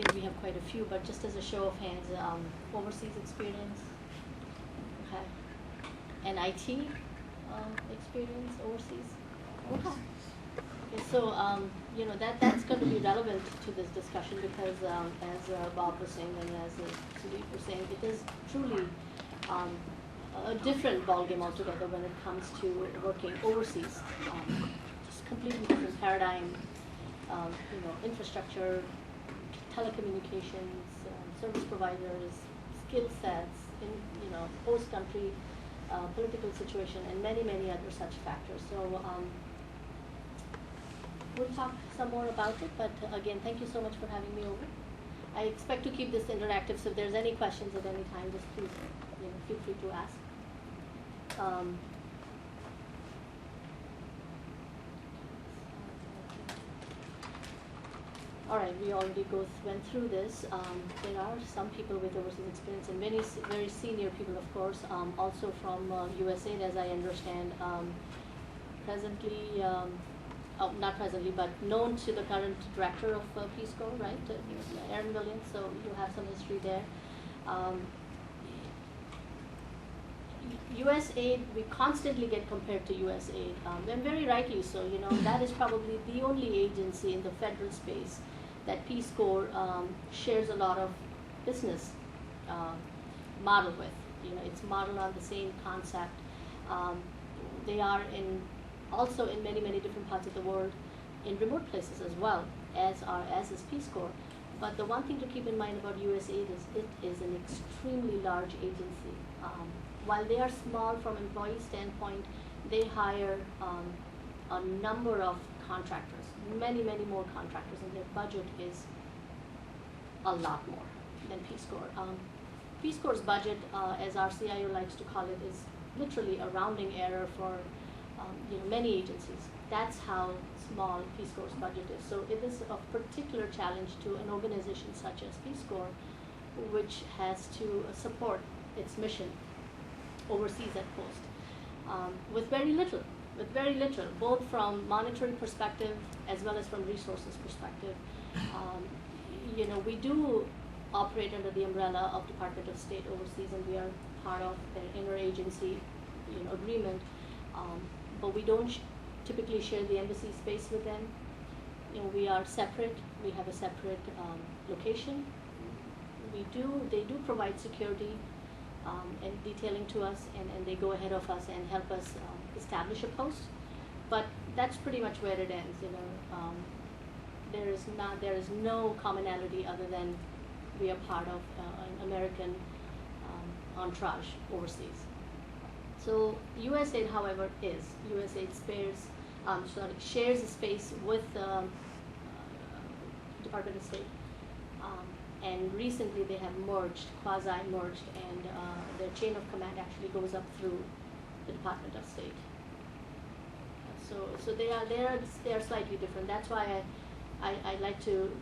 think we have quite a few, but just as a show of hands, overseas experience, okay, and IT experience overseas, okay. Okay, so that's going to be relevant to this discussion because, as Bob was saying and as Sudeep was saying, it is truly a different ballgame altogether when it comes to working overseas. Just completely different paradigm. Infrastructure, telecommunications, service providers, skill sets, host country, political situation, and many, many other such factors. So we'll talk some more about it, but again, thank you so much for having me over. I expect to keep this interactive, so if there's any questions at any time, just please feel free to ask. All right, we already went through this. There are some people with overseas experience and many very senior people, of course, also from USA, as I understand. Presently, not presently, but known to the current director of Peace Corps, right, Aaron Williams, so you have some history there. USAID, we constantly get compared to USAID, and very rightly so. That is probably the only agency in the federal space that Peace Corps shares a lot of business model with. It's modeled on the same concept. They are also in many, many different parts of the world, in remote places as well, as is Peace Corps. But the one thing to keep in mind about USAID is it is an extremely large agency. While they are small from employee standpoint, they hire a number of contractors, many, many more contractors, and their budget is a lot more than Peace Corps. Peace Corps' budget, as our CIO likes to call it, is literally a rounding error for many agencies. That's how small Peace Corps' budget is. So it is a particular challenge to an organization such as Peace Corps, which has to support its mission overseas at post with very little, both from monetary perspective as well as from resources perspective. We do operate under the umbrella of Department of State overseas, and we are part of their interagency agreement. But we don't typically share the embassy space with them. We are separate. We have a separate location. They do provide security and detailing to us, and they go ahead of us and help us establish a post. But that's pretty much where it ends. There is no commonality other than we are part of an American entourage overseas. So USAID, however, USAID shares a space with the Department of State, and recently they have quasi-merged, and their chain of command actually goes up through the Department of State. So they are slightly different. That's why I like to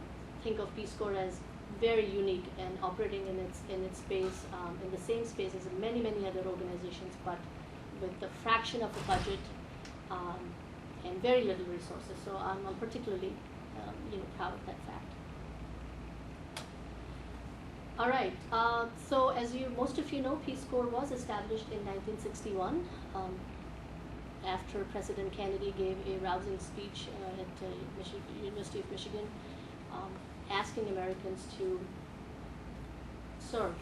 think of Peace Corps as very unique and operating in its space, in the same space as many, many other organizations, but with a fraction of the budget and very little resources. So I'm particularly proud of that fact. All right. So as most of you know, Peace Corps was established in 1961 after President Kennedy gave a rousing speech at University of Michigan, asking Americans to serve,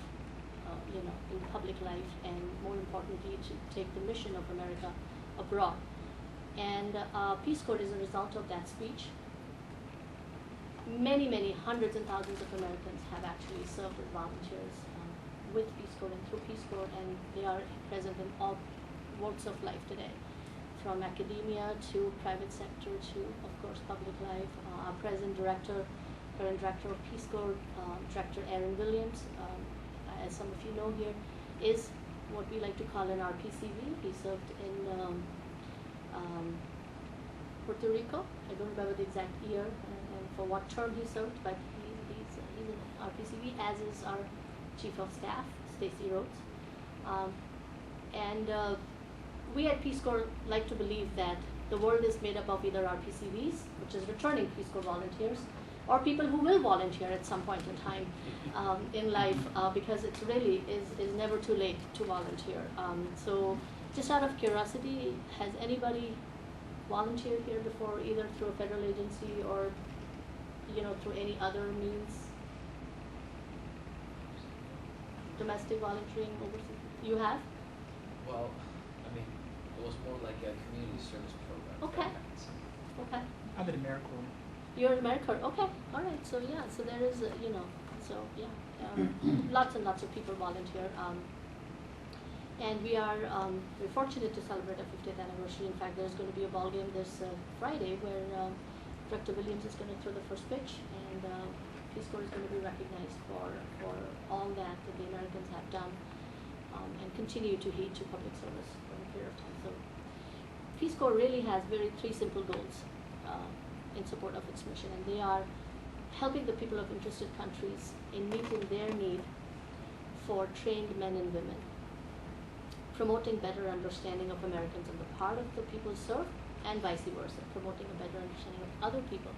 in public life, and more importantly, to take the mission of America abroad. And Peace Corps is a result of that speech. Many, many hundreds and thousands of Americans have actually served as volunteers with Peace Corps and through Peace Corps, and they are present in all walks of life today, from academia to private sector to, of course, public life. Our current director of Peace Corps, Director Aaron Williams, as some of you know here, is what we like to call an RPCV. He served in Puerto Rico. I don't remember the exact year and for what term he served, but he's an RPCV, as is our Chief of Staff, Stacy Rhodes. We at Peace Corps like to believe that the world is made up of either RPCVs, which is returning Peace Corps volunteers, or people who will volunteer at some point in time in life, because it's really is never too late to volunteer. So just out of curiosity, has anybody volunteered here before, either through a federal agency or through any other means? Domestic volunteering overseas? You have? Well, I mean, it was more like a community service program. Okay. Okay. I'm in AmeriCorps. You're in AmeriCorps. Okay. All right. So yeah. So there is, so yeah, lots and lots of people volunteer. And we're fortunate to celebrate our 50th anniversary. In fact, there's going to be a ball game this Friday where Director Williams is going to throw the first pitch, and Peace Corps is going to be recognized for all that the Americans have done and continue to heed to public service for a period of time. So Peace Corps really has three simple goals in support of its mission, and they are helping the people of interested countries in meeting their need for trained men and women, promoting better understanding of Americans on the part of the people served, and vice versa, promoting a better understanding of other people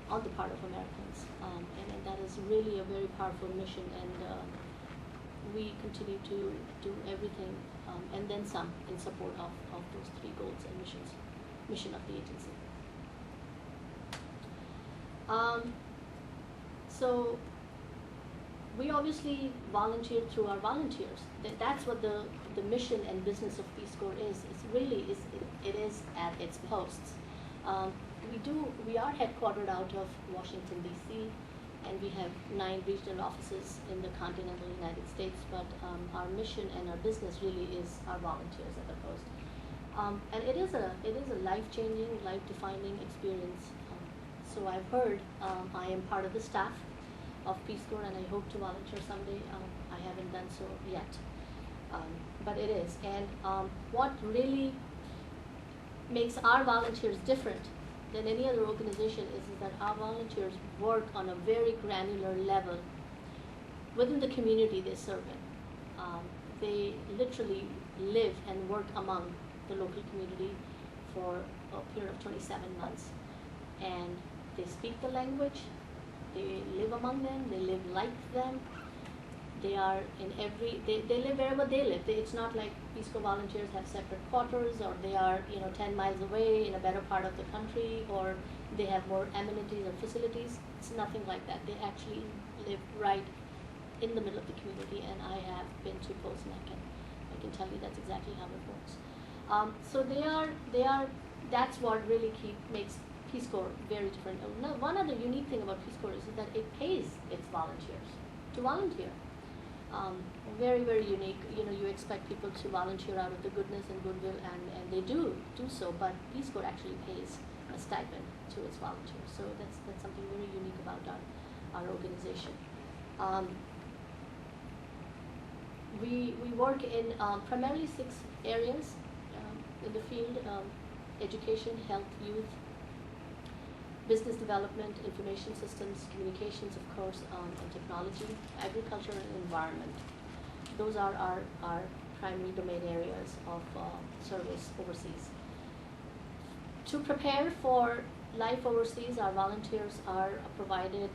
on the part of Americans. And that is really a very powerful mission, and we continue to do everything and then some in support of those three goals and mission of the agency. So we obviously volunteer through our volunteers. That's what the mission and business of Peace Corps is. It is at its posts. We are headquartered out of Washington, D.C., and we have 9 regional offices in the continental United States, but our mission and our business really is our volunteers at the post. And it is a life-changing, life-defining experience. So I've heard, I am part of the staff of Peace Corps, and I hope to volunteer someday. I haven't done so yet, but it is. And what really makes our volunteers different than any other organization is that our volunteers work on a very granular level within the community they serve in. They literally live and work among the local community for a period of 27 months. And they speak the language, they live among them, they live like them. They are they live wherever they live. It's not like Peace Corps volunteers have separate quarters, or they are 10 miles away in a better part of the country, or they have more amenities or facilities. It's nothing like that. They actually live right in the middle of the community, and I have been to posts, and I can tell you that's exactly how it works. So that's what really makes Peace Corps very different. Now, one other unique thing about Peace Corps is that it pays its volunteers to volunteer. Very, very unique. You expect people to volunteer out of the goodness and goodwill, and they do so, but Peace Corps actually pays a stipend to its volunteers. So that's something very unique about our organization. We work in primarily 6 areas in the field: education, health, youth, business development, information systems, communications, of course, and technology, agriculture, and environment. Those are our primary domain areas of service overseas. To prepare for life overseas, our volunteers are provided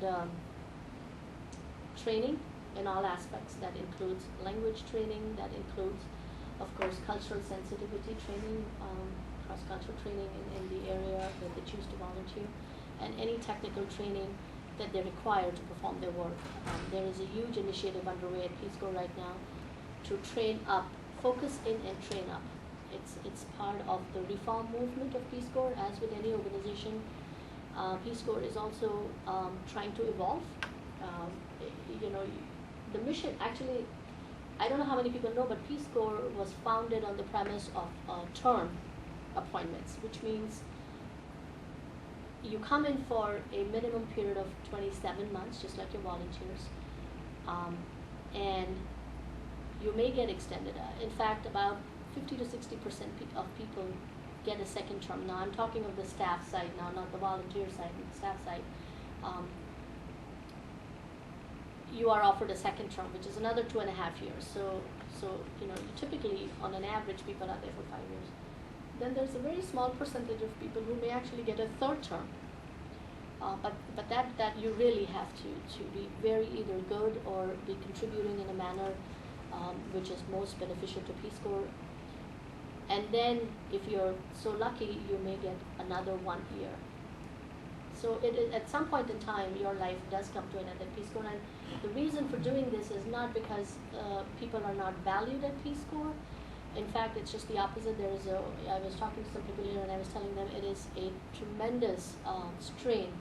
training in all aspects. That includes language training, that includes, of course, cultural sensitivity training, cross-cultural training in the area that they choose to volunteer, and any technical training that they require to perform their work. There is a huge initiative underway at Peace Corps right now to train up, focus in and train up. It's part of the reform movement of Peace Corps. As with any organization, Peace Corps is also trying to evolve. The mission, actually, I don't know how many people know, but Peace Corps was founded on the premise of term appointments, which means you come in for a minimum period of 27 months, just like your volunteers, and you may get extended. In fact, about 50 to 60% of people get a second term. Now, I'm talking of the staff side now, not the volunteer side, but the staff side. You are offered a second term, which is another 2.5 years. So typically, on an average, people are there for 5 years. Then there's a very small percentage of people who may actually get a third term. But that you really have to be very either good or be contributing in a manner which is most beneficial to Peace Corps. And then if you're so lucky, you may get another 1 year. So at some point in time, your life does come to an end at Peace Corps. And the reason for doing this is not because people are not valued at Peace Corps. In fact, it's just the opposite. I was talking to some people here and I was telling them it is a tremendous strain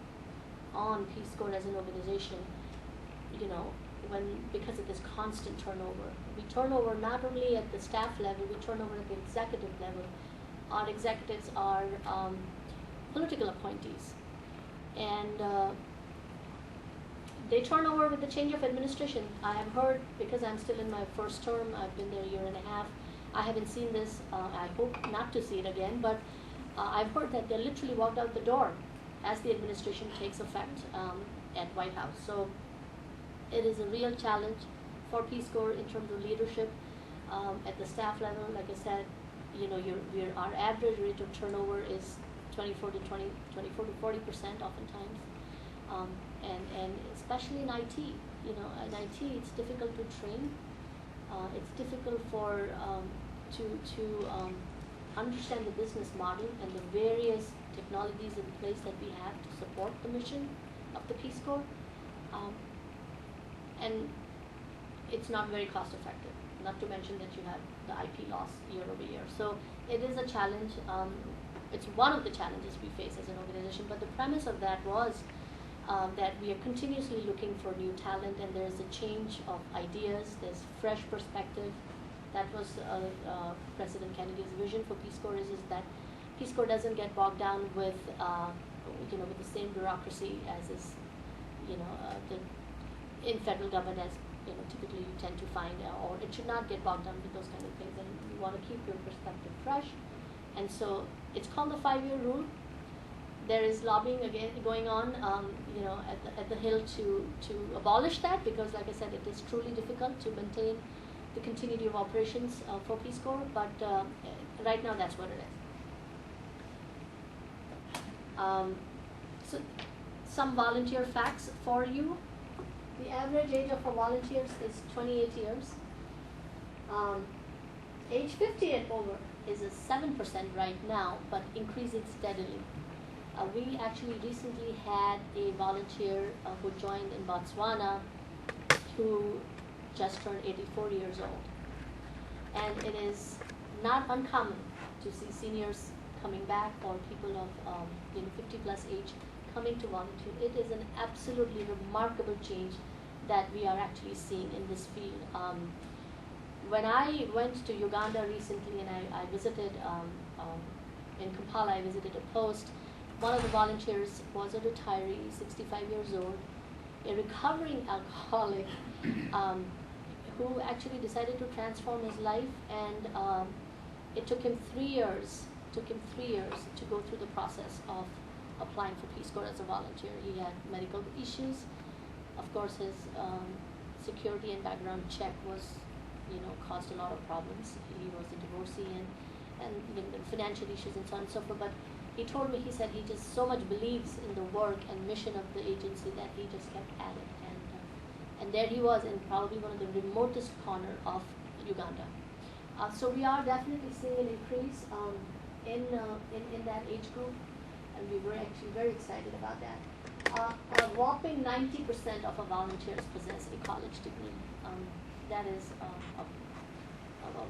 on Peace Corps as an organization, because of this constant turnover. We turn over not only at the staff level, we turn over at the executive level. Our executives are political appointees. And they turn over with the change of administration. I have heard, because I'm still in my first term, I've been there a year and a half, I haven't seen this, I hope not to see it again, but I've heard that they literally walked out the door as the administration takes effect at White House. So it is a real challenge for Peace Corps in terms of leadership at the staff level. Like I said, our average rate of turnover is 24 to 40% oftentimes, and especially in IT. In IT, it's difficult to train. It's difficult to understand the business model and the various technologies in place that we have to support the mission of the Peace Corps. And it's not very cost effective, not to mention that you have the IP loss year over year. So it is a challenge. It's one of the challenges we face as an organization, but the premise of that was that we are continuously looking for new talent, and there's a change of ideas, there's fresh perspective. That was President Kennedy's vision for Peace Corps is that Peace Corps doesn't get bogged down with with the same bureaucracy as is in federal government as typically you tend to find, or it should not get bogged down with those kind of things, and you want to keep your perspective fresh. And so it's called the 5-year rule. There is lobbying again going on, at the Hill to abolish that, because, like I said, it is truly difficult to maintain the continuity of operations for Peace Corps. But right now, that's what it is. So, some volunteer facts for you. The average age of our volunteers is 28 years. Age 50 and over is a 7% right now, but increasing steadily. We actually recently had a volunteer who joined in Botswana who just turned 84 years old. And it is not uncommon to see seniors coming back or people of 50 plus age coming to volunteer. It is an absolutely remarkable change that we are actually seeing in this field. When I went to Uganda recently and I visited, in Kampala, I visited a post. One of the volunteers was a retiree, 65 years old, a recovering alcoholic who actually decided to transform his life, and it took him 3 years. To go through the process of applying for Peace Corps as a volunteer. He had medical issues. Of course, his security and background check was, caused a lot of problems. He was a divorcee and the financial issues and so on and so forth. But he told me, he said he just so much believes in the work and mission of the agency that he just kept at it. And there he was in probably one of the remotest corner of Uganda. So we are definitely seeing an increase in that age group, and we were actually very excited about that. A whopping 90% of our volunteers possess a college degree. That is a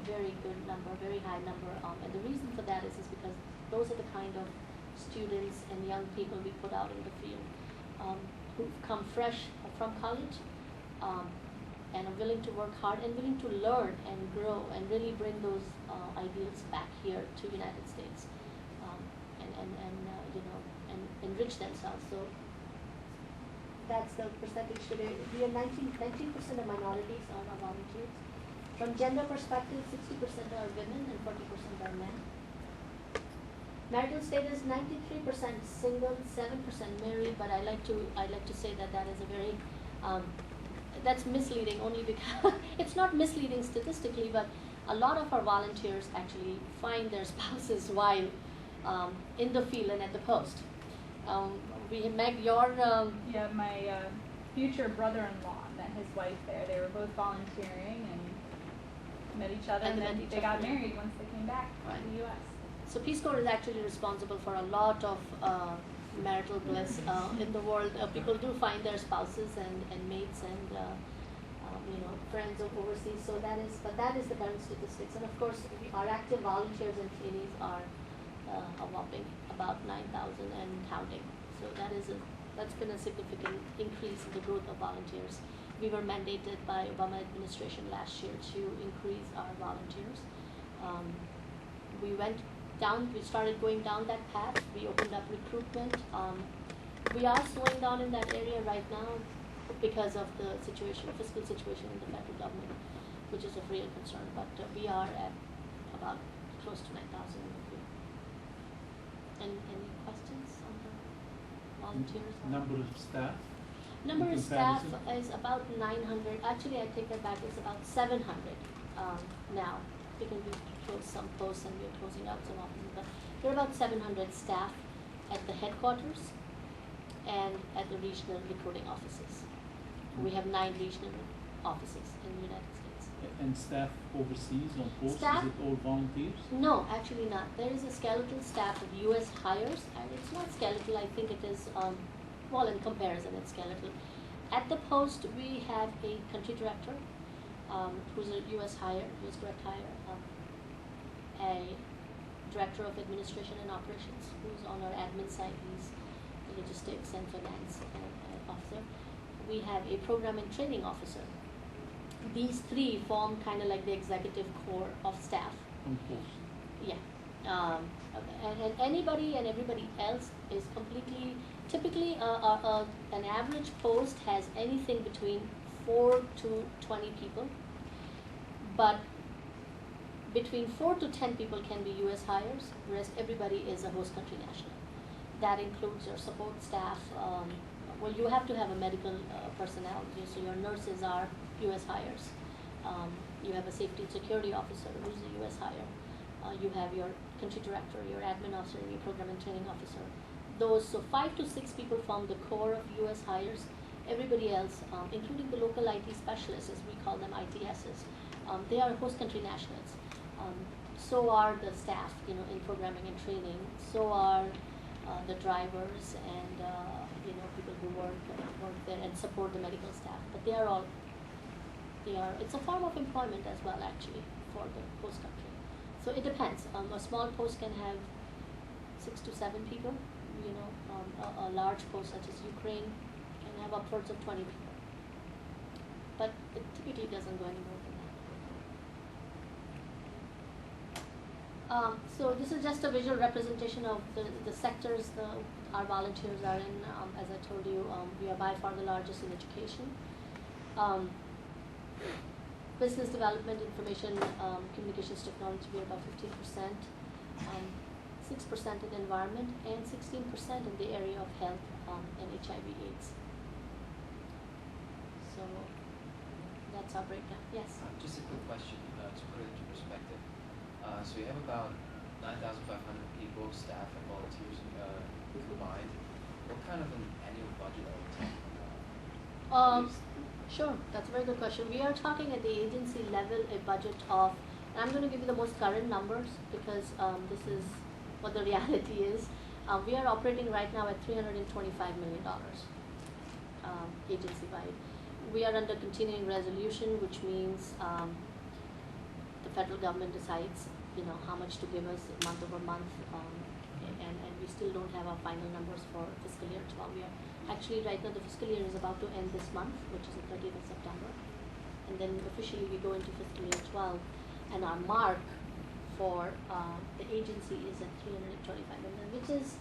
very good number, a very high number. And the reason for that is because those are the kind of students and young people we put out in the field who've come fresh from college and are willing to work hard and willing to learn and grow and really bring those ideals back here to the United States and enrich themselves. So that's the percentage today. We are 19% of minorities are our volunteers. From gender perspective, 60% are women and 40% are men. Marital status, 93% single, 7% married, but I like to say that is a very that's misleading only because it's not misleading statistically, but a lot of our volunteers actually find their spouses while in the field and at the post. we Meg, your Yeah, my future brother-in-law met his wife there. They were both volunteering and met each other, and then they got married once they came back to the U.S. So Peace Corps is actually responsible for a lot of marital bliss in the world. People do find their spouses and mates and friends overseas. So that is the current statistics. And of course, our active volunteers and trainees are a whopping about 9,000 and counting. So that's been a significant increase in the growth of volunteers. We were mandated by Obama administration last year to increase our volunteers. We started going down that path. We opened up recruitment. We are slowing down in that area right now because of the fiscal situation in the federal government, which is of real concern. But we are at about close to 9,000 in the field. Any questions on the volunteers? Number of staff? Number of staff is about 900. Actually, I take that back. It's about 700 now, because we closed some posts and we're closing out some offices. But there are about 700 staff at the headquarters and at the regional recruiting offices. We have 9 regional offices in the United States. And staff overseas on posts, Staff? is it all volunteers? No, actually not. There is a skeletal staff of U.S. hires, and it's not skeletal. I think it is, in comparison, it's skeletal. At the post, we have a country director, who's a U.S. direct hire, a director of administration and operations, who's on our admin side. He's the logistics and finance officer. We have a program and training officer. These 3 form kind of like the executive core of staff. On post. Yeah. And anybody and everybody else is typically an average post has anything between 4 to 20 people, but between 4 to 10 people can be U.S. hires, rest everybody is a host country national. That includes your support staff. You have to have a medical personnel, so your nurses are U.S. hires. You have a safety and security officer who's a U.S. hire. You have your country director, your admin officer, your program and training officer. So 5 to 6 people form the core of U.S. hires. Everybody else, including the local IT specialists, as we call them, ITSs, they are host country nationals. So are the staff, in programming and training. So are the drivers and people who work there and support the medical staff. But it's a form of employment as well, actually, for the host country. So it depends. A small post can have 6 to 7 people. A large post such as Ukraine can have upwards of 20 people. But it typically doesn't go any more than that. So this is just a visual representation of the sectors our volunteers are in. As I told you, we are by far the largest in education. Business development, information, communications technology, we are about 15%, 6% in environment, and 16% in the area of health and HIV/AIDS. So that's our breakdown. Yes? Just a quick question to put it into perspective. So you have about 9,500 people, staff, and volunteers combined. What kind of an annual budget are we talking about? Sure, that's a very good question. We are talking at the agency level a budget of, and I'm going to give you the most current numbers because this is what the reality is. We are operating right now at $325 million agency-wide. We are under continuing resolution, which means the federal government decides, how much to give us month over month, and we still don't have our final numbers for fiscal year 12. We are actually right now the fiscal year is about to end this month, which is the 30th of September, and then officially we go into fiscal year 12, and our mark for the agency is at $325 million, which is,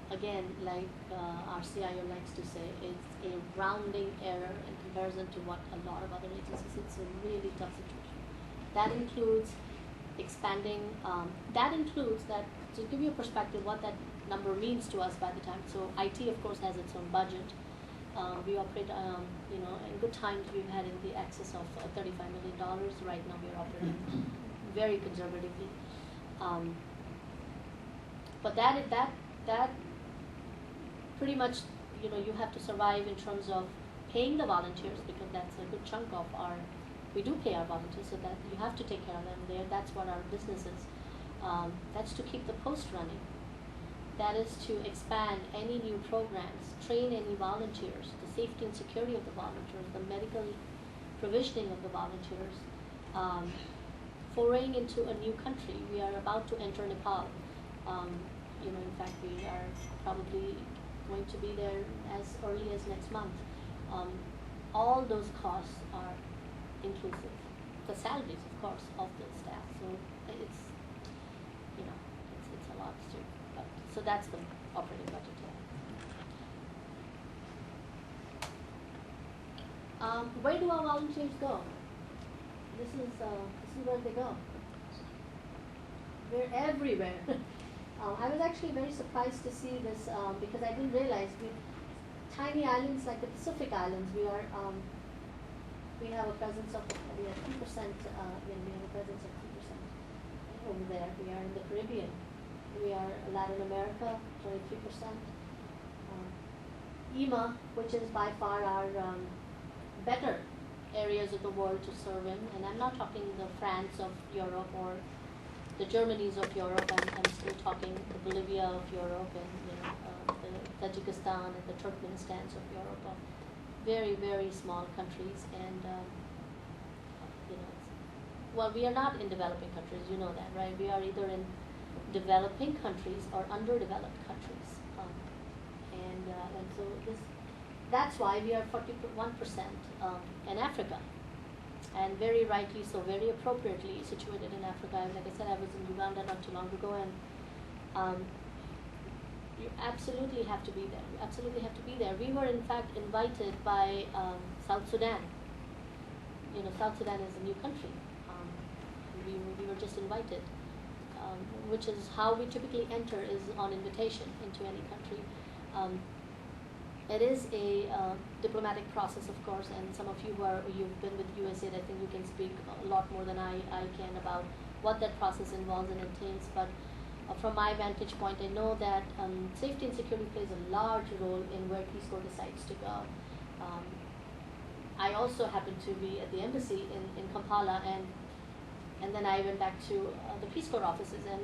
again, like our CIO likes to say, it's a rounding error in comparison to what a lot of other agencies. It's a really tough situation. That includes expanding, to give you a perspective what that number means to us by the time. So IT, of course, has its own budget. We operate, in good times we've had in the excess of $35 million. Right now we're operating very conservatively. But that pretty much, you have to survive in terms of paying the volunteers, because that's a good chunk of we do pay our volunteers, so that you have to take care of them there. That's what our business is. That's to keep the post running. That is to expand any new programs, train any volunteers, the safety and security of the volunteers, the medical provisioning of the volunteers, foraying into a new country. We are about to enter Nepal. In fact, we are probably going to be there as early as next month. All those costs are inclusive. The salaries, of course, of the staff. So it's a lot too. But, so that's the operating budget. Where do our volunteers go? This is where they go. We're everywhere. I was actually very surprised to see this because I didn't realize with tiny islands like the Pacific Islands, we have a presence of 3%. We have a presence of 3% over there. We are in the Caribbean. We are Latin America, 23%. EMA, which is by far our better areas of the world to serve in, and I'm not talking the France of Europe or the Germanys of Europe. I'm still talking the Bolivia of Europe and the Tajikistan and the Turkmenistans of Europe, very, very small countries. And well, we are not in developing countries, you know that, right? We are either in developing countries or underdeveloped countries, and so that's why we are 41% in Africa, and very rightly so, very appropriately situated in Africa. Like I said, I was in Uganda not too long ago, and you absolutely have to be there. You absolutely have to be there. We were in fact invited by South Sudan. South Sudan is a new country. We were just invited, which is how we typically enter, is on invitation into any country. It is a diplomatic process, of course, and some of you've been with USAID, I think you can speak a lot more than I can about what that process involves and entails. But from my vantage point, I know that safety and security plays a large role in where Peace Corps decides to go. I also happened to be at the embassy in Kampala, and then I went back to the Peace Corps offices, and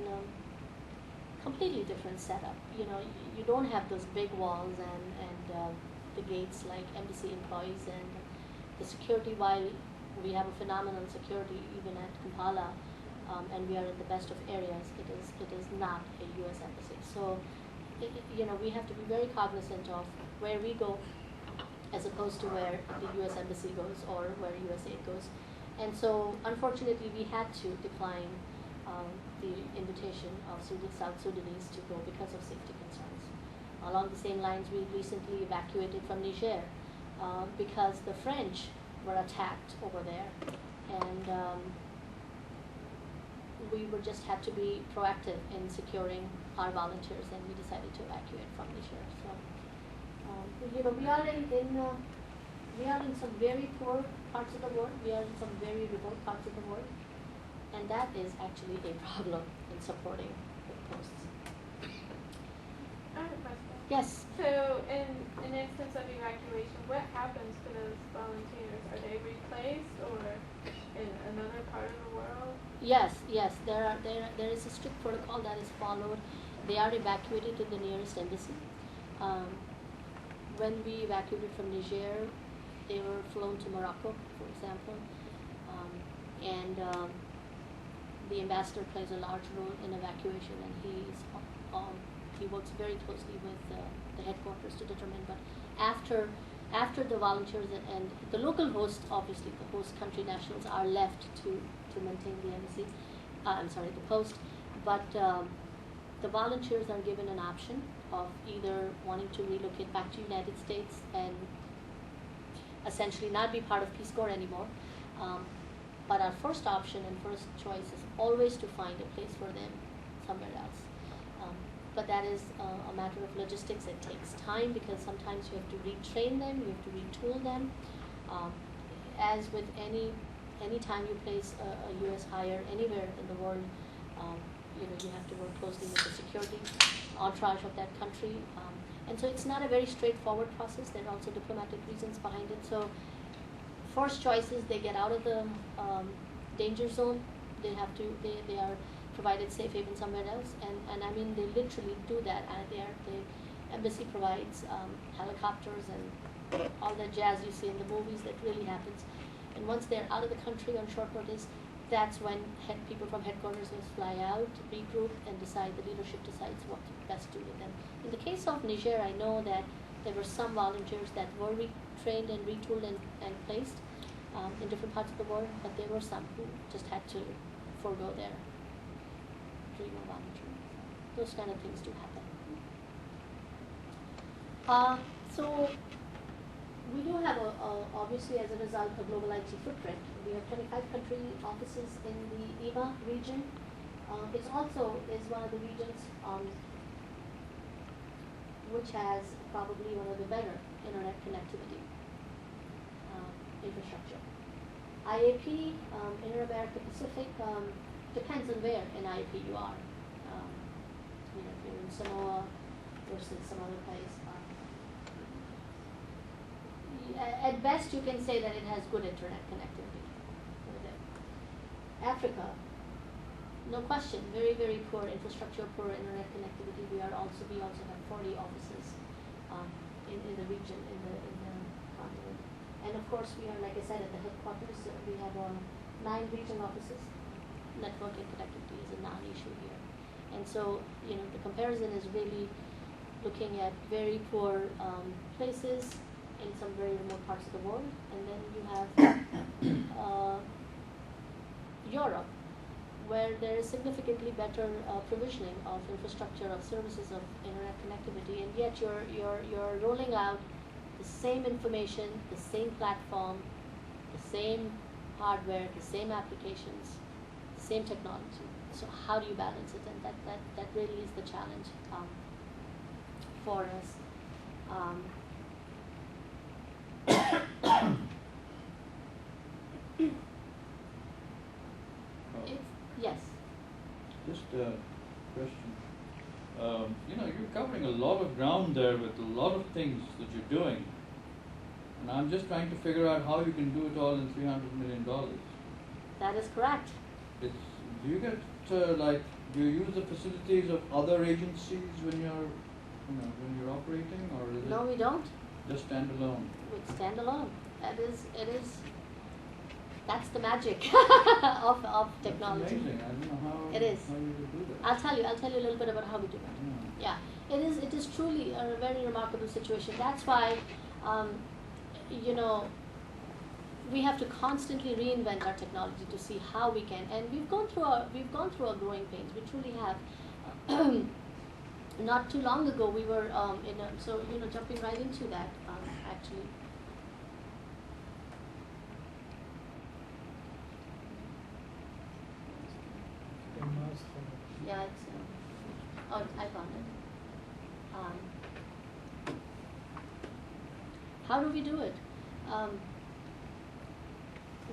completely different setup. You don't have those big walls and the gates like embassy employees, and the security, while we have a phenomenal security even at Kampala, and we are in the best of areas, it is not a U.S. embassy. So we have to be very cognizant of where we go as opposed to where the U.S. embassy goes or where USAID goes. And so unfortunately we had to decline the invitation of South Sudanese to go because of safety concerns. Along the same lines, we recently evacuated from Niger because the French were attacked over there, and we just had to be proactive in securing our volunteers, and we decided to evacuate from Niger. So we are in some very poor parts of the world. We are in some very remote parts of the world. And that is actually a problem in supporting the posts. I have a question. Yes. So, in an instance of evacuation, what happens to those volunteers? Are they replaced or in another part of the world? Yes. There is a strict protocol that is followed. They are evacuated to the nearest embassy. When we evacuated from Niger, they were flown to Morocco, for example, and the ambassador plays a large role in evacuation, and he works very closely with the headquarters to determine. But after the volunteers and the local host, obviously the host country nationals are left to maintain the embassy. The post. But the volunteers are given an option of either wanting to relocate back to United States and essentially not be part of Peace Corps anymore. But our first option and first choice is always to find a place for them somewhere else. But that is a matter of logistics. It takes time because sometimes you have to retrain them, you have to retool them. As with any time you place a U.S. hire anywhere in the world, you have to work closely with the security entourage of that country. And so it's not a very straightforward process. There are also diplomatic reasons behind it. So first choice is they get out of the danger zone. They have to, they are provided safe haven somewhere else. And I mean, they literally do that. And the embassy provides helicopters and all that jazz you see in the movies that really happens. And once they're out of the country on short notice, that's when people from headquarters will fly out, regroup, and decide, the leadership decides what to best do with them. In the case of Niger, I know that there were some volunteers that were retrained and retooled and placed in different parts of the world, but there were some who just had to forego their dream of volunteering. Those kind of things do happen. So we do have, obviously, as a result, a global IT footprint. We have 25 country offices in the EMA region. It also is one of the regions which has probably one of the better internet connectivity infrastructure. IAP, Inter-America Pacific, depends on where in IAP you are. You know, if you're in Samoa versus some other place. At best, you can say that it has good internet connectivity with it. Africa, no question, very, very poor infrastructure, poor internet connectivity. We also have 40 offices in the region, in the continent. And of course, we are, like I said, at the headquarters. We have 9 regional offices. Network and connectivity is a non-issue here. And so, you know, the comparison is really looking at very poor places in some very remote parts of the world, and then you have Europe, where there is significantly better provisioning of infrastructure, of services, of internet connectivity, and yet you're rolling out the same information, the same platform, the same hardware, the same applications, the same technology. So how do you balance it? And that really is the challenge for us. Yes. Just a question. You know, you're covering a lot of ground there with a lot of things that you're doing. And I'm just trying to figure out how you can do it all in $300 million. That is correct. Do you get, do you use the facilities of other agencies when you're operating, or is No, it we don't. just standalone? We stand alone. That's the magic of technology. That's amazing. I don't know how It is. How you would do that. I'll tell you a little bit about how we do it. Yeah. Yeah, it is truly a very remarkable situation. That's why, you know, we have to constantly reinvent our technology to see how we can. And we've gone through our growing pains. We truly have. Not too long ago, we were so you know, jumping right into that actually. Yeah, it's. Oh, I found it. How do we do it?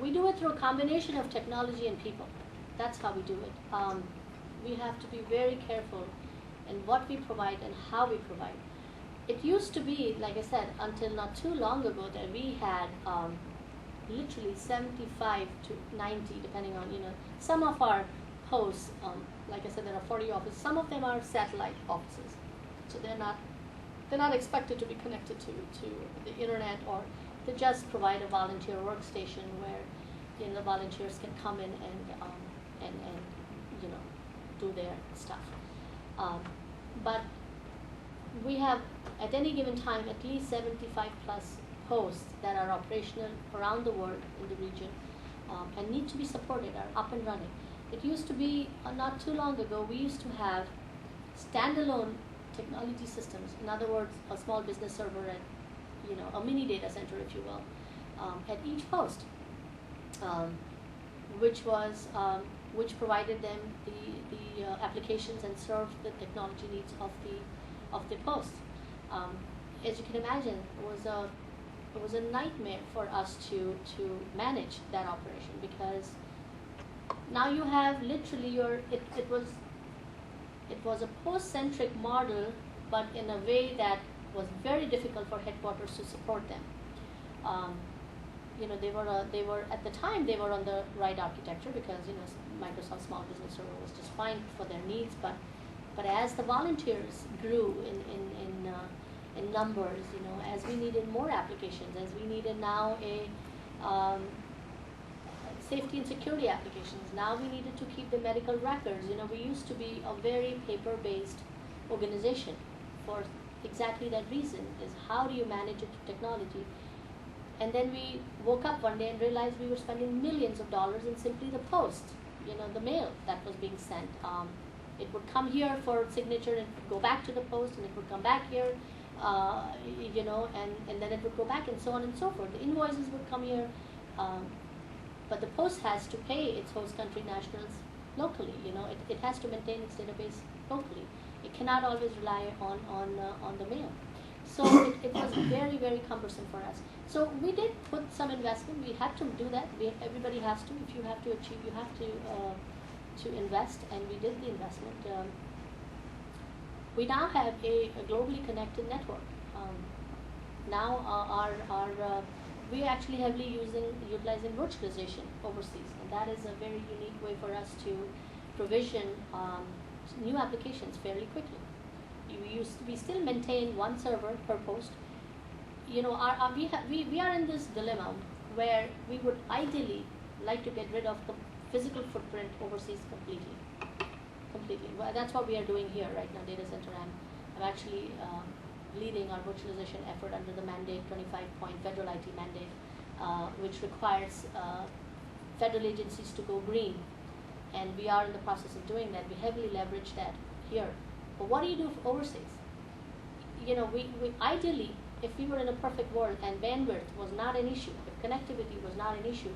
We do it through a combination of technology and people. That's how we do it. We have to be very careful in what we provide and how we provide. It used to be, like I said, until not too long ago, that we had literally 75 to 90, depending on, you know, some of our posts, like I said, there are 40 offices. Some of them are satellite offices, so they're not expected to be connected to the internet, or they just provide a volunteer workstation where, you know, the volunteers can come in and you know, do their stuff. But we have at any given time at least 75 plus posts that are operational around the world in the region and need to be supported, are up and running. It used to be, not too long ago, we used to have standalone technology systems. In other words, a small business server and, you know, a mini data center, if you will, at each post, which provided them the applications and served the technology needs of the post. As you can imagine, it was a nightmare for us to manage that operation, because now you have literally it was a post-centric model, but in a way that was very difficult for headquarters to support them. They were at the time they were on the right architecture because Microsoft Small Business Server was just fine for their needs, but as the volunteers grew in numbers, as we needed more applications, as we needed now a safety and security applications, now we needed to keep the medical records. We used to be a very paper-based organization for exactly that reason, is how do you manage it through technology? And then we woke up one day and realized we were spending millions of dollars in simply the post, the mail that was being sent. It would come here for signature and go back to the post, and it would come back here, and then it would go back, and so on and so forth. The invoices would come here, but the post has to pay its host country nationals locally. It has to maintain its database locally. It cannot always rely on the mail. So it was very, very cumbersome for us. So we did put some investment. We had to do that. Everybody has to. If you have to achieve, you have to invest, and we did the investment. We now have a globally connected network. Now we are actually heavily utilizing virtualization overseas, and that is a very unique way for us to provision new applications fairly quickly. We still maintain one server per post. We are in this dilemma where we would ideally like to get rid of the physical footprint overseas completely. Well, that's what we are doing here right now, data center. I'm actually leading our virtualization effort under the mandate, 25-point federal IT mandate, which requires federal agencies to go green. And we are in the process of doing that. We heavily leverage that here. But what do you do overseas? We ideally, if we were in a perfect world and bandwidth was not an issue, if connectivity was not an issue,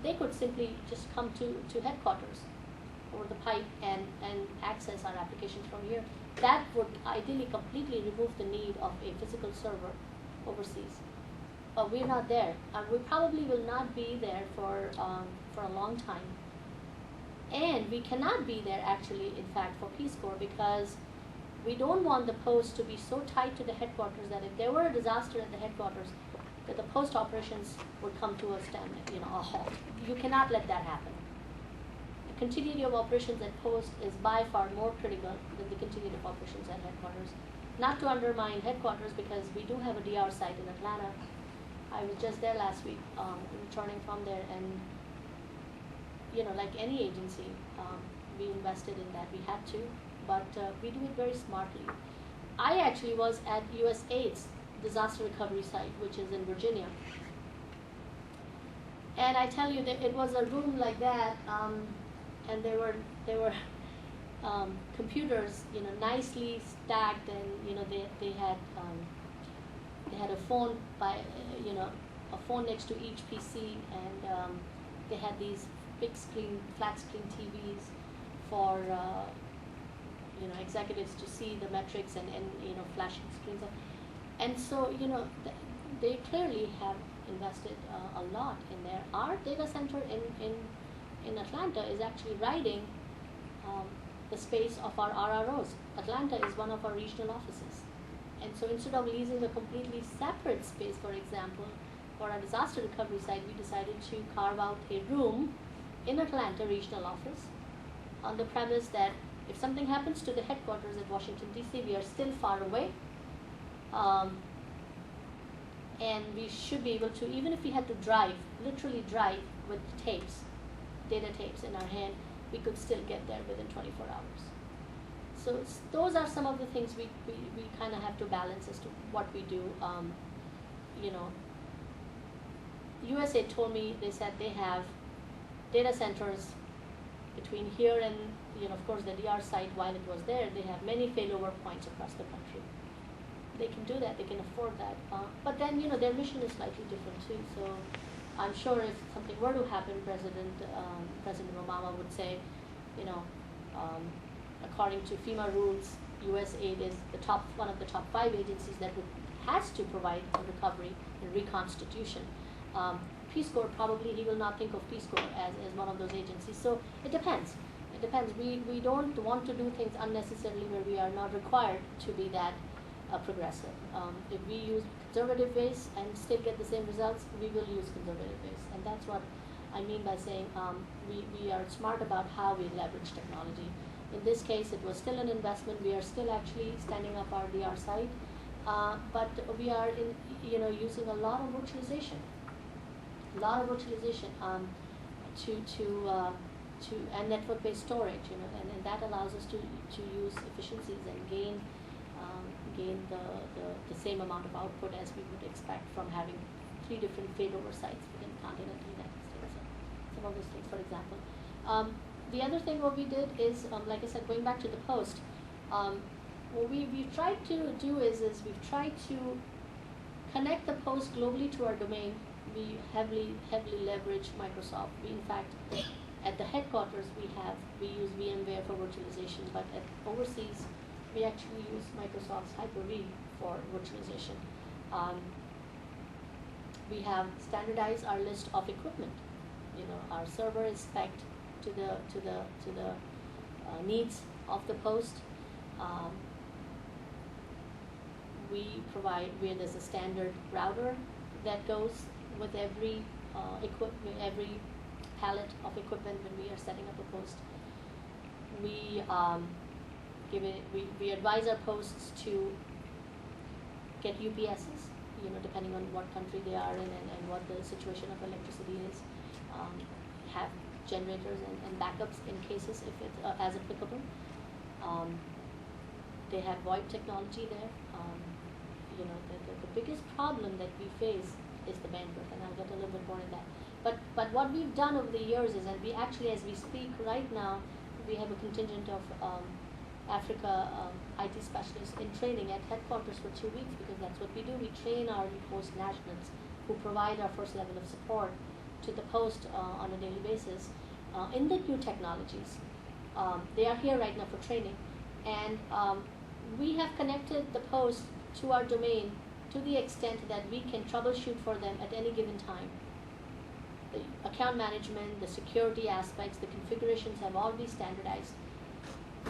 they could simply just come to headquarters over the pipe and access our applications from here. That would ideally completely remove the need of a physical server overseas. But we're not there. We probably will not be there for a long time. And we cannot be there actually, in fact, for Peace Corps, because we don't want the post to be so tight to the headquarters that if there were a disaster at the headquarters, that the post operations would come to a halt. You cannot let that happen. The continuity of operations at post is by far more critical than the continuity of operations at headquarters. Not to undermine headquarters, because we do have a DR site in Atlanta. I was just there last week, returning from there, and like any agency, we invested in that. We had to, but we do it very smartly. I actually was at USAID's disaster recovery site, which is in Virginia. And I tell you that it was a room like that, and there were computers, nicely stacked, and they had a phone a phone next to each PC, and they had these big screen, flat screen TVs for executives to see the metrics and flashing screens. And so they clearly have invested a lot in there. Our data center in Atlanta is actually riding the space of our RROs. Atlanta is one of our regional offices. And so instead of leasing a completely separate space, for example, for our disaster recovery site, we decided to carve out a room in Atlanta regional office on the premise that if something happens to the headquarters at Washington, D.C., we are still far away. And we should be able to, even if we had to drive, literally drive with tapes, data tapes in our hand, we could still get there within 24 hours. So those are some of the things we kind of have to balance as to what we do. USA told me, they said they have data centers between here and, of course, the DR site. While it was there, they have many failover points across the country. They can do that, they can afford that. But then, their mission is slightly different too. So I'm sure if something were to happen, President Obama would say, according to FEMA rules, USAID is one of the top 5 agencies that has to provide a recovery and reconstitution. Peace Corps, probably he will not think of Peace Corps as one of those agencies. So it depends. It depends. We don't want to do things unnecessarily where we are not required to be that. progressive. If we use conservative ways and still get the same results, we will use conservative ways. And that's what I mean by saying we are smart about how we leverage technology. In this case, it was still an investment. We are still actually standing up our DR site, but we are using a lot of virtualization, to and network-based storage, and that allows us to use efficiencies and gain the same amount of output as we would expect from having 3 different failover sites within continental United States. So some of those things, for example. The other thing what we did is, like I said, going back to the post, what we've tried to do is we've tried to connect the post globally to our domain. We heavily leverage Microsoft. We, in fact, at the headquarters we use VMware for virtualization, but at overseas we actually use Microsoft's Hyper-V for virtualization. We have standardized our list of equipment. Our server is spec'd to the needs of the post. We provide where there's a standard router that goes with every every pallet of equipment when we are setting up a post. We we advise our posts to get UPSs, depending on what country they are in and what the situation of electricity is. Have generators and backups in cases if it's as applicable. They have VoIP technology there. The biggest problem that we face is the bandwidth, and I'll get a little bit more in that. But what we've done over the years is, and we actually, as we speak right now, we have a contingent of Africa IT specialists in training at headquarters for 2 weeks, because that's what we do. We train our post nationals who provide our first level of support to the post on a daily basis in the new technologies. They are here right now for training, and we have connected the post to our domain to the extent that we can troubleshoot for them at any given time. The account management, the security aspects, the configurations have all been standardized.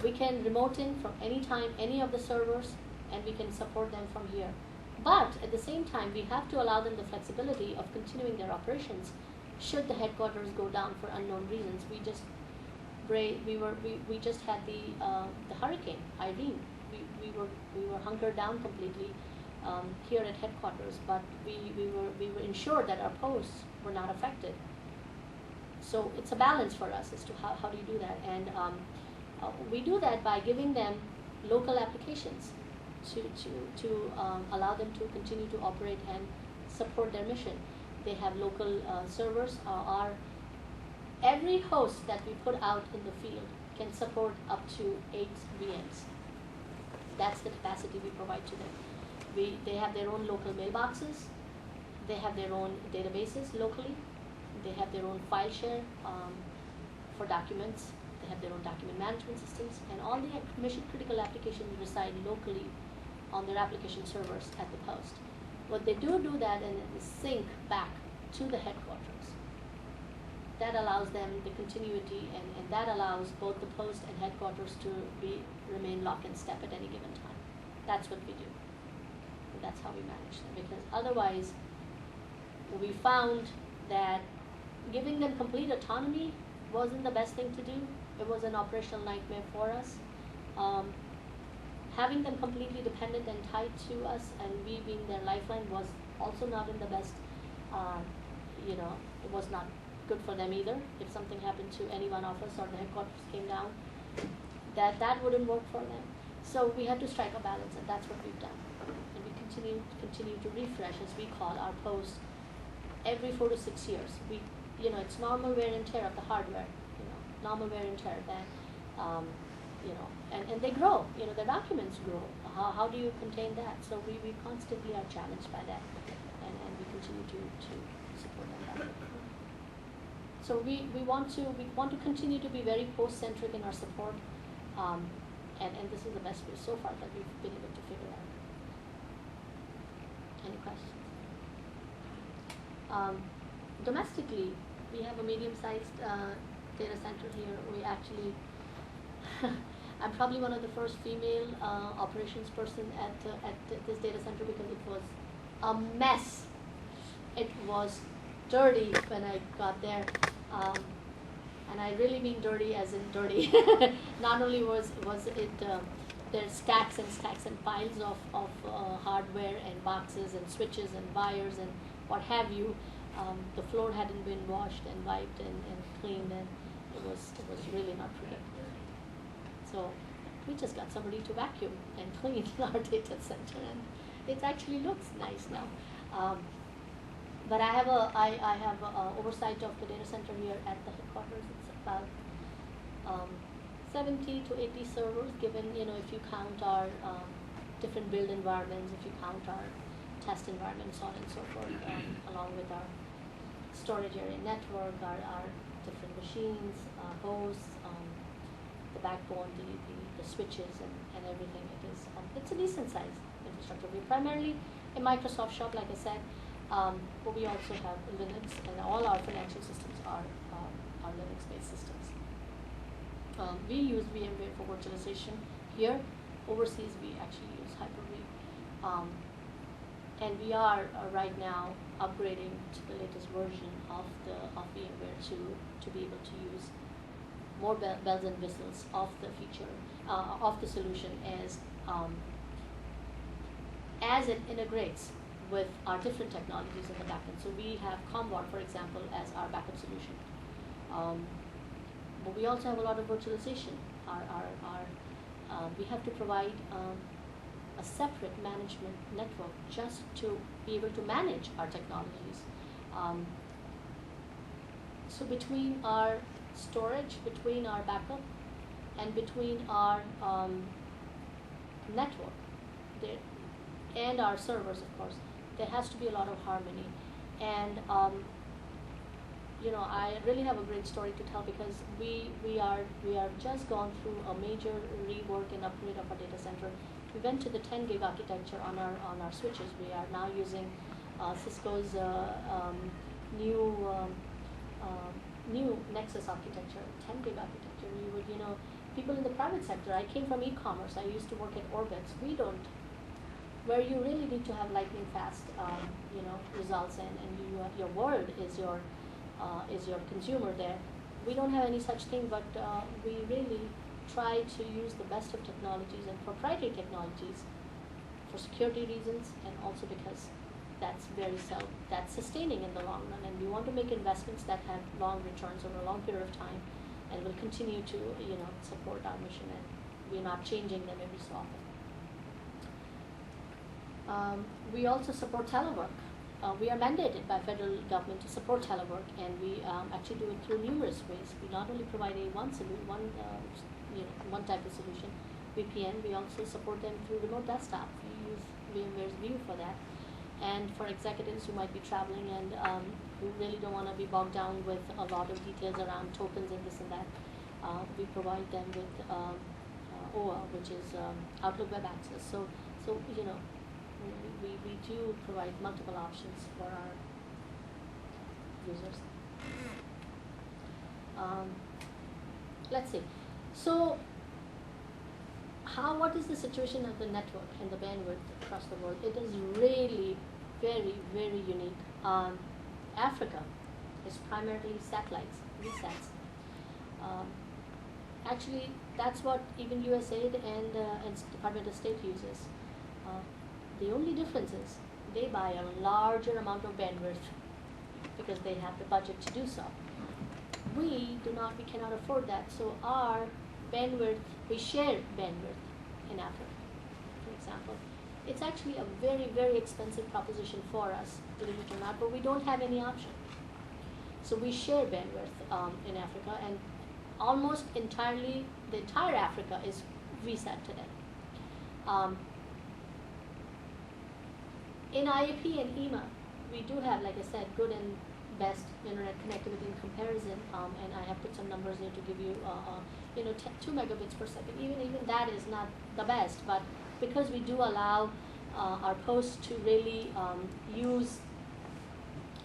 We can remote in from any time, any of the servers, and we can support them from here. But at the same time, we have to allow them the flexibility of continuing their operations should the headquarters go down for unknown reasons. We just had the hurricane Irene. We were hunkered down completely here at headquarters, but we were ensured that our posts were not affected. So it's a balance for us as to how do you do that, and we do that by giving them local applications to allow them to continue to operate and support their mission. They have local servers. Every host that we put out in the field can support up to 8 VMs. That's the capacity we provide to them. They have their own local mailboxes. They have their own databases locally. They have their own file share for documents. They have their own document management systems, and all the mission critical applications reside locally on their application servers at the post. What they do that and sync back to the headquarters. That allows them the continuity, and that allows both the post and headquarters to remain lock and step at any given time. That's what we do. And that's how we manage them, because otherwise we found that giving them complete autonomy wasn't the best thing to do. It was an operational nightmare for us. Having them completely dependent and tied to us, and we being their lifeline, was also not in the best, it was not good for them either. If something happened to any one of us or the headquarters came down, that wouldn't work for them. So we had to strike a balance, and that's what we've done. And we continue to refresh, as we call our posts, every 4 to 6 years. It's normal wear and tear of the hardware, normal wear and tear. That, and they grow. The documents grow. How do you contain that? So we constantly are challenged by that, and we continue to support them that way. So we want to continue to be very post-centric in our support, and this is the best way so far that we've been able to figure out. Any questions? Domestically, we have a medium-sized data center here. We actually, I'm probably one of the first female operations person at this data center because it was a mess. It was dirty when I got there, and I really mean dirty as in dirty. Not only was it there's stacks and stacks and piles of hardware and boxes and switches and wires and what have you. The floor hadn't been washed and wiped and cleaned, and it was really not pretty. So we just got somebody to vacuum and clean our data center, and it actually looks nice now. But I have oversight of the data center here at the headquarters. It's about 70 to 80 servers, given, if you count our different build environments, if you count our test environment, so on and so forth, along with our storage area network, our different machines, hosts, the backbone, the switches, and everything. It's a decent sized infrastructure. We're primarily a Microsoft shop, like I said, but we also have Linux, and all our financial systems are Linux-based systems. We use VMware for virtualization here. Overseas, we actually use Hyper-V. And we are right now upgrading to the latest version of VMware to be able to use more bells and whistles of the feature of the solution as it integrates with our different technologies in the backend. So we have Commvault, for example, as our backup solution. But we also have a lot of virtualization. We have to provide a separate management network just to be able to manage our technologies. So between our storage, between our backup, and between our network, and our servers, of course, there has to be a lot of harmony. And I really have a great story to tell because we are just gone through a major rework and upgrade of our data center. We went to the 10 gig architecture on our switches. We are now using Cisco's new Nexus architecture, 10 gig architecture. People in the private sector. I came from e-commerce. I used to work at Orbitz. We don't, where you really need to have lightning fast, results, and your word is your consumer there. We don't have any such thing, but we really try to use the best of technologies and proprietary technologies for security reasons, and also because that's that's sustaining in the long run, and we want to make investments that have long returns over a long period of time, and will continue to support our mission, and we're not changing them every so often. We also support telework. We are mandated by federal government to support telework, and we actually do it through numerous ways. We not only provide one type of solution, VPN. We also support them through remote desktop. We use VMware's View for that. And for executives who might be traveling and who really don't want to be bogged down with a lot of details around tokens and this and that, we provide them with OA, which is Outlook Web Access. So we do provide multiple options for our users. Let's see. So what is the situation of the network and the bandwidth across the world? It is really very, very unique. Africa is primarily satellites, VSATs. Actually, that's what even USAID and Department of State uses. The only difference is they buy a larger amount of bandwidth because they have the budget to do so. We cannot afford that. So our bandwidth, we share bandwidth in Africa, for example. It's actually a very, very expensive proposition for us, believe it or not, but we don't have any option. So we share bandwidth in Africa, and almost entirely, the entire Africa is VSAT today. In IAP and EMA, we do have, like I said, good and best internet connectivity in comparison, and I have put some numbers here to give you, 2 megabits per second. Even that is not the best, but because we do allow our posts to really use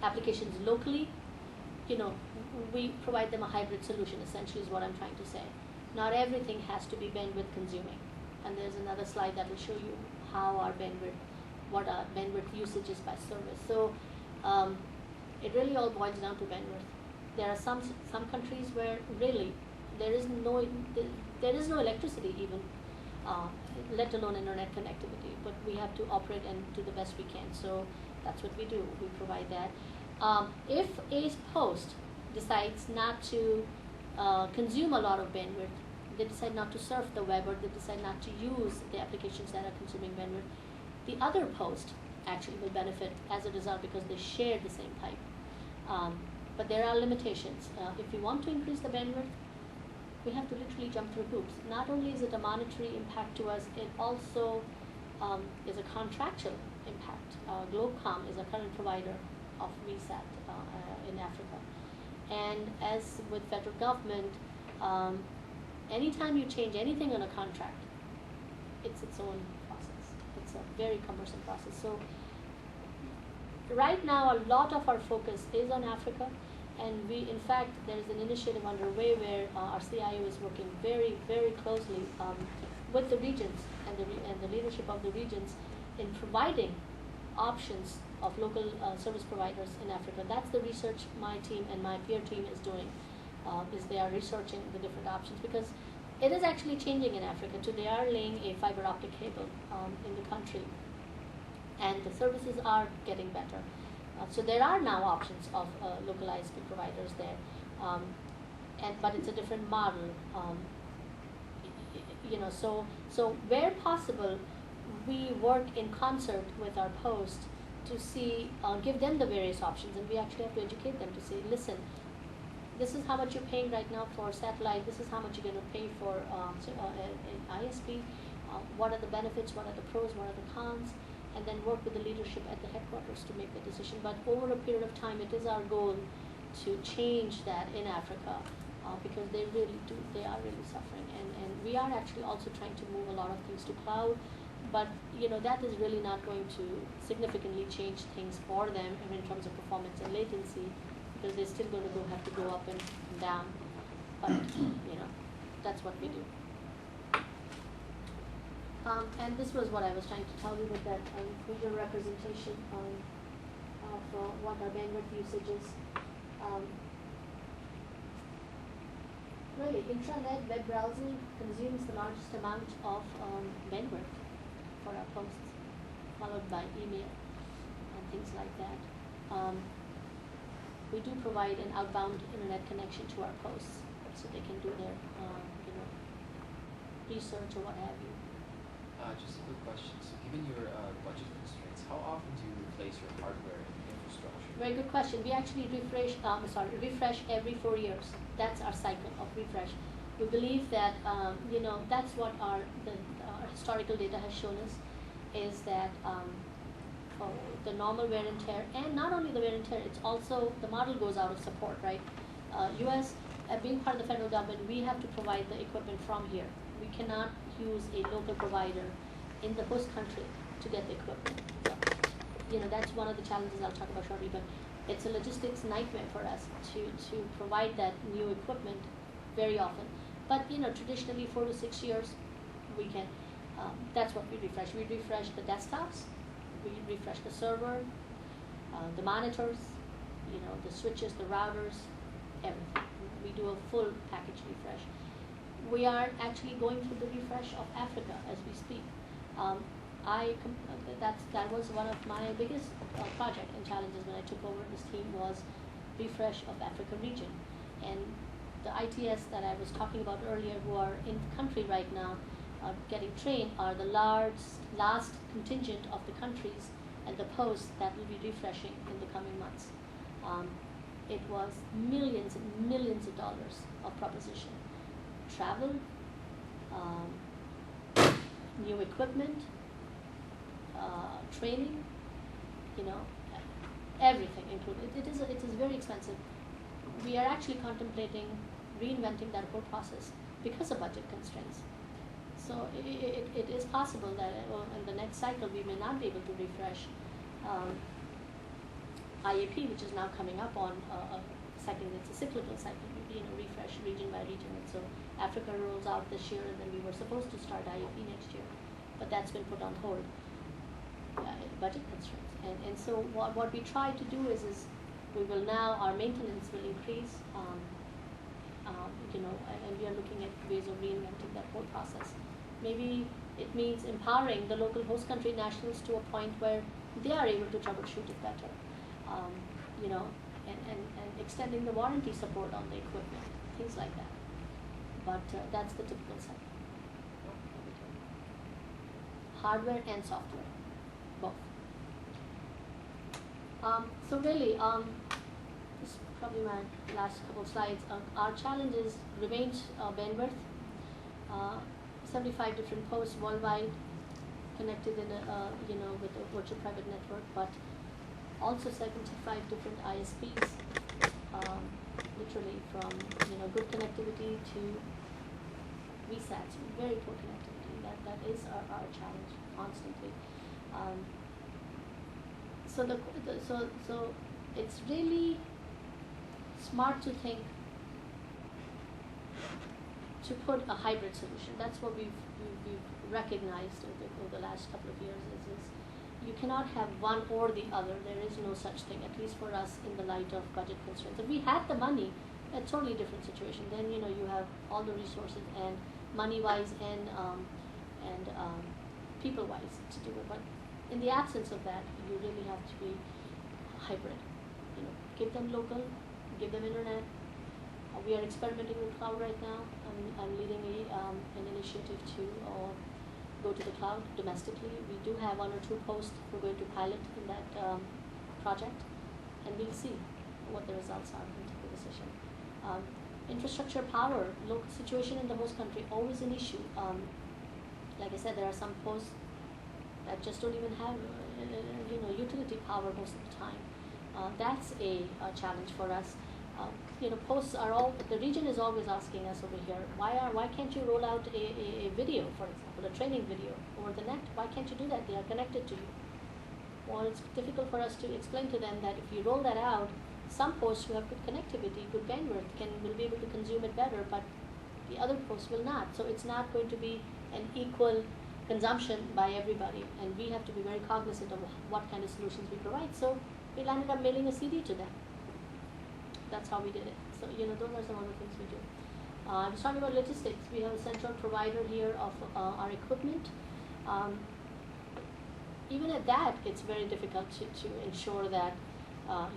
applications locally, we provide them a hybrid solution, essentially is what I'm trying to say. not everything has to be bandwidth consuming. And there's another slide that will show you how our bandwidth, what our bandwidth usage is by service. So it really all boils down to bandwidth. There are some countries where really there is no electricity even, let alone internet connectivity. But we have to operate and do the best we can. So that's what we do. We provide that. If a post decides not to consume a lot of bandwidth, they decide not to surf the web, or they decide not to use the applications that are consuming bandwidth, the other post actually will benefit as a result because they share the same pipe. But there are limitations. If we want to increase the bandwidth, we have to literally jump through hoops. Not only is it a monetary impact to us, it also is a contractual impact. Globecom is a current provider of VSAT in Africa. And as with federal government, anytime you change anything on a contract, it's its own process. It's a very cumbersome process. So right now, a lot of our focus is on Africa, and we, in fact, there is an initiative underway where our CIO is working very, very closely with the regions and the leadership of the regions in providing options of local service providers in Africa. That's the research my team and my peer team is doing, is they are researching the different options, because it is actually changing in Africa too. They are laying a fiber optic cable in the country, and the services are getting better. So there are now options of local ISP providers there, but it's a different model. So where possible, we work in concert with our post to see, give them the various options, and we actually have to educate them to say, listen, this is how much you're paying right now for satellite, this is how much you're going to pay for an ISP, what are the benefits, what are the pros, what are the cons, and then work with the leadership at the headquarters to make the decision. But over a period of time, it is our goal to change that in Africa, because they are really suffering, and we are actually also trying to move a lot of things to cloud, but that is really not going to significantly change things for them in terms of performance and latency, because they're still going to have to go up and down. But that's what we do. And this was what I was trying to tell you with that visual representation of what our bandwidth usage is. Really, intranet web browsing consumes the largest amount of bandwidth for our posts, followed by email and things like that. We do provide an outbound internet connection to our posts, so they can do their research or what have you. Just a quick question. So given your budget constraints, how often do you replace your hardware and infrastructure? Very good question. We actually refresh every 4 years. That's our cycle of refresh. We believe that that's what our historical data has shown us, is that the normal wear and tear, and not only the wear and tear, it's also the model goes out of support, right? U.S. Being part of the federal government, we have to provide the equipment from here. We cannot use a local provider in the host country to get the equipment. So, that's one of the challenges I'll talk about shortly, but it's a logistics nightmare for us to provide that new equipment very often. But traditionally 4 to 6 years, we can. That's what we refresh. We refresh the desktops, we refresh the server, the monitors, the switches, the routers, everything. We do a full package refresh. We are actually going through the refresh of Africa as we speak. That was one of my biggest project and challenges when I took over this team, was refresh of Africa region. And the ITS that I was talking about earlier, who are in the country right now, getting trained, are the last contingent of the countries and the posts that will be refreshing in the coming months. It was millions and millions of dollars of proposition. Travel, new equipment, training, everything included. It is very expensive. We are actually contemplating reinventing that whole process because of budget constraints. So it is possible that in the next cycle we may not be able to refresh IAP, which is now coming up on it's cyclical cycle, refresh region by region. And so Africa rolls out this year, and then we were supposed to start IOP next year, but that's been put on hold. Budget constraints. And so what we try to do is we will now, our maintenance will increase, and we are looking at ways of reinventing that whole process. Maybe it means empowering the local host country nationals to a point where they are able to troubleshoot it better, and extending the warranty support on the equipment, things like that. But that's the typical cycle. Hardware and software, both. So really, this is probably my last couple of slides. Our challenges remains bandwidth. 75 different posts worldwide, connected in with a virtual private network, but also 75 different ISPs, literally from good connectivity to VSATs, very poor connectivity. That is our challenge constantly. So it's really smart to think to put a hybrid solution. That's what we've recognized over the last couple of years is you cannot have one or the other. There is no such thing, at least for us, in the light of budget constraints. If we had the money, a totally different situation. Then you have all the resources and money-wise and people-wise to do it. But in the absence of that, you really have to be hybrid. Give them local, give them internet. We are experimenting with cloud right now. I'm leading an initiative to go to the cloud domestically. We do have 1 or 2 posts we're going to pilot in that project, and we'll see what the results are and take a decision. Infrastructure, power, local situation in the host country, always an issue. Like I said, there are some posts that just don't even have utility power most of the time. That's a challenge for us. Posts are the region is always asking us over here, why can't you roll out a video, for example, a training video over the net? Why can't you do that? They are connected to you. Well, it's difficult for us to explain to them that if you roll that out, some posts who have good connectivity, good bandwidth, will be able to consume it better, but the other posts will not. So it's not going to be an equal consumption by everybody, and we have to be very cognizant of what kind of solutions we provide. So we landed up mailing a CD to them. That's how we did it. So those are some of the things we do. I was talking about logistics. We have a central provider here of our equipment. Even at that, it's very difficult to ensure that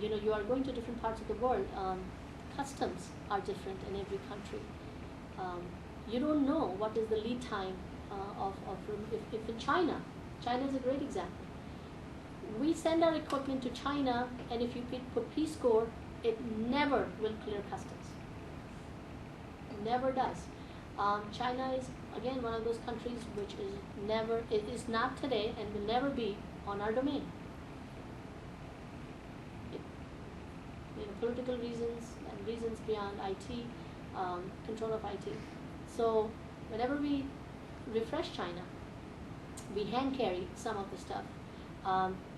you are going to different parts of the world. Customs are different in every country. You don't know what is the lead time if in China is a great example. We send our equipment to China, and if you put Peace Corps, it never will clear customs. Never does. China is, again, one of those countries which it is not today and will never be on our domain. Political reasons and reasons beyond IT, control of IT. So whenever we refresh China, we hand carry some of the stuff.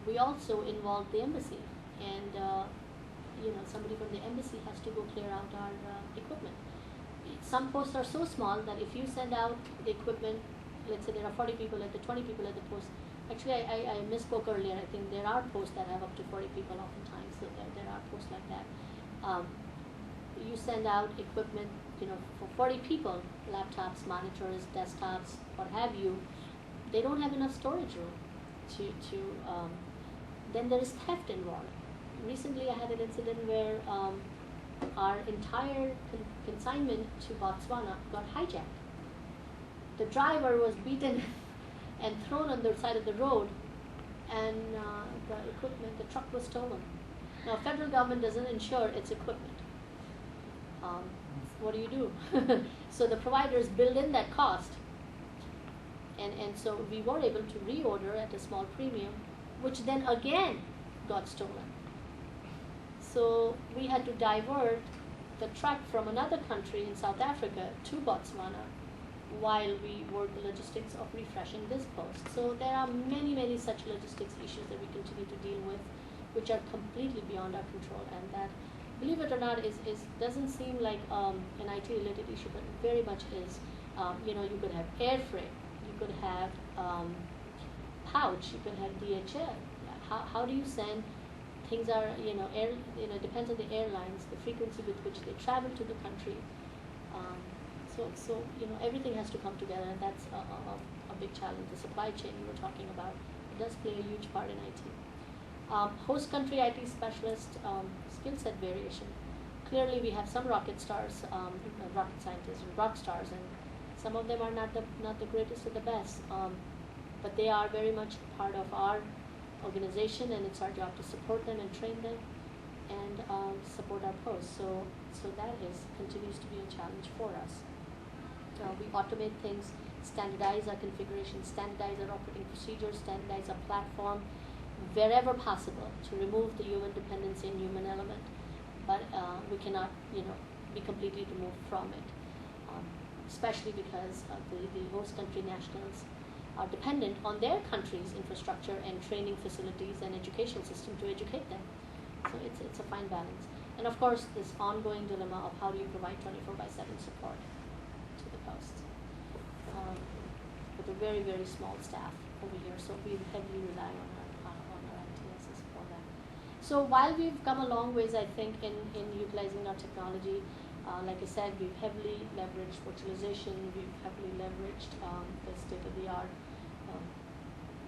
We also involve the embassy, and somebody from the embassy has to go clear out our equipment. Some posts are so small that if you send out the equipment, let's say there are 40 people at the 20 people at the post. Actually, I misspoke earlier. I think there are posts that have up to 40 people oftentimes, so there are posts like that. You send out equipment, for 40 people, laptops, monitors, desktops, what have you. They don't have enough storage room then there is theft involved. Recently, I had an incident where our entire consignment to Botswana got hijacked. The driver was beaten and thrown on the side of the road, and the truck was stolen. Now, federal government doesn't insure its equipment. What do? So the providers build in that cost, and so we were able to reorder at a small premium, which then again got stolen. So we had to divert the truck from another country in South Africa to Botswana while we work the logistics of refreshing this post. So there are many, many such logistics issues that we continue to deal with, which are completely beyond our control, and believe it or not, doesn't seem like an IT-related issue, but it very much is. You know, you could have air freight, you could have pouch, you could have DHL. How do you send? Things are, you know, depends on the airlines, the frequency with which they travel to the country. So you know, everything has to come together, and that's a big challenge. The supply chain you were talking about, it does play a huge part in IT. Host country IT specialist, skill set variation. Clearly, we have some rocket stars, rocket scientists, rock stars, and some of them are not the greatest or the best, but they are very much part of our organization, and it's our job to support them and train them and support our posts. So that continues to be a challenge for us. We automate things, standardize our configuration, standardize our operating procedures, standardize our platform wherever possible to remove the human dependency and human element, but we cannot, you know, be completely removed from it, especially because the host country nationals are dependent on their country's infrastructure and training facilities and educational system to educate them. So it's a fine balance. And of course, this ongoing dilemma of how do you provide 24/7 support to the post with a very, very small staff over here. So we heavily rely on our ITSs for that. So while we've come a long ways, I think, in utilizing our technology, like I said, we've heavily leveraged virtualization, we've heavily leveraged the state-of-the-art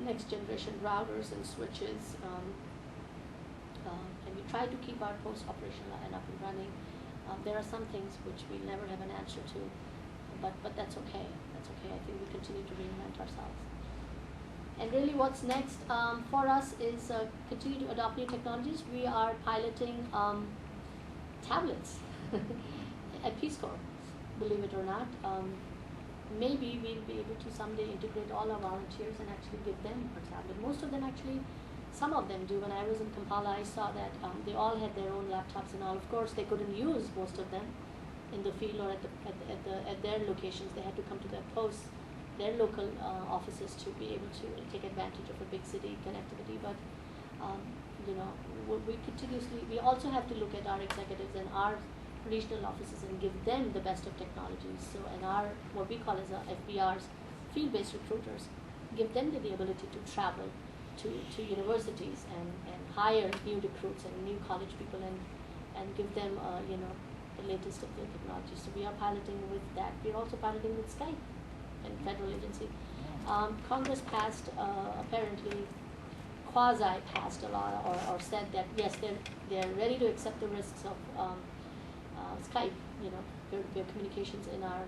next generation routers and switches, and we try to keep our post operational and up and running. There are some things which we'll never have an answer to, but that's okay. That's okay. I think we continue to reinvent ourselves. And really what's next for us is continue to adopt new technologies. We are piloting tablets at Peace Corps, believe it or not. Maybe we'll be able to someday integrate all our volunteers and actually give them a tablet. Most of them actually, some of them do. When I was in Kampala, I saw that they all had their own laptops and all. Of course, they couldn't use most of them in the field or at their locations. They had to come to their posts, their local offices, to be able to take advantage of a big city connectivity. But you know, we also have to look at our executives and our regional offices and give them the best of technologies. So, and our, what we call as our FBRs, field-based recruiters, give them the ability to travel to universities and hire new recruits and new college people and give them, you know, the latest of the technology. So we are piloting with that. We're also piloting with Skype and federal agency. Congress passed, apparently, quasi-passed a law or said that yes, they're ready to accept the risks of Skype, you know, their communications in our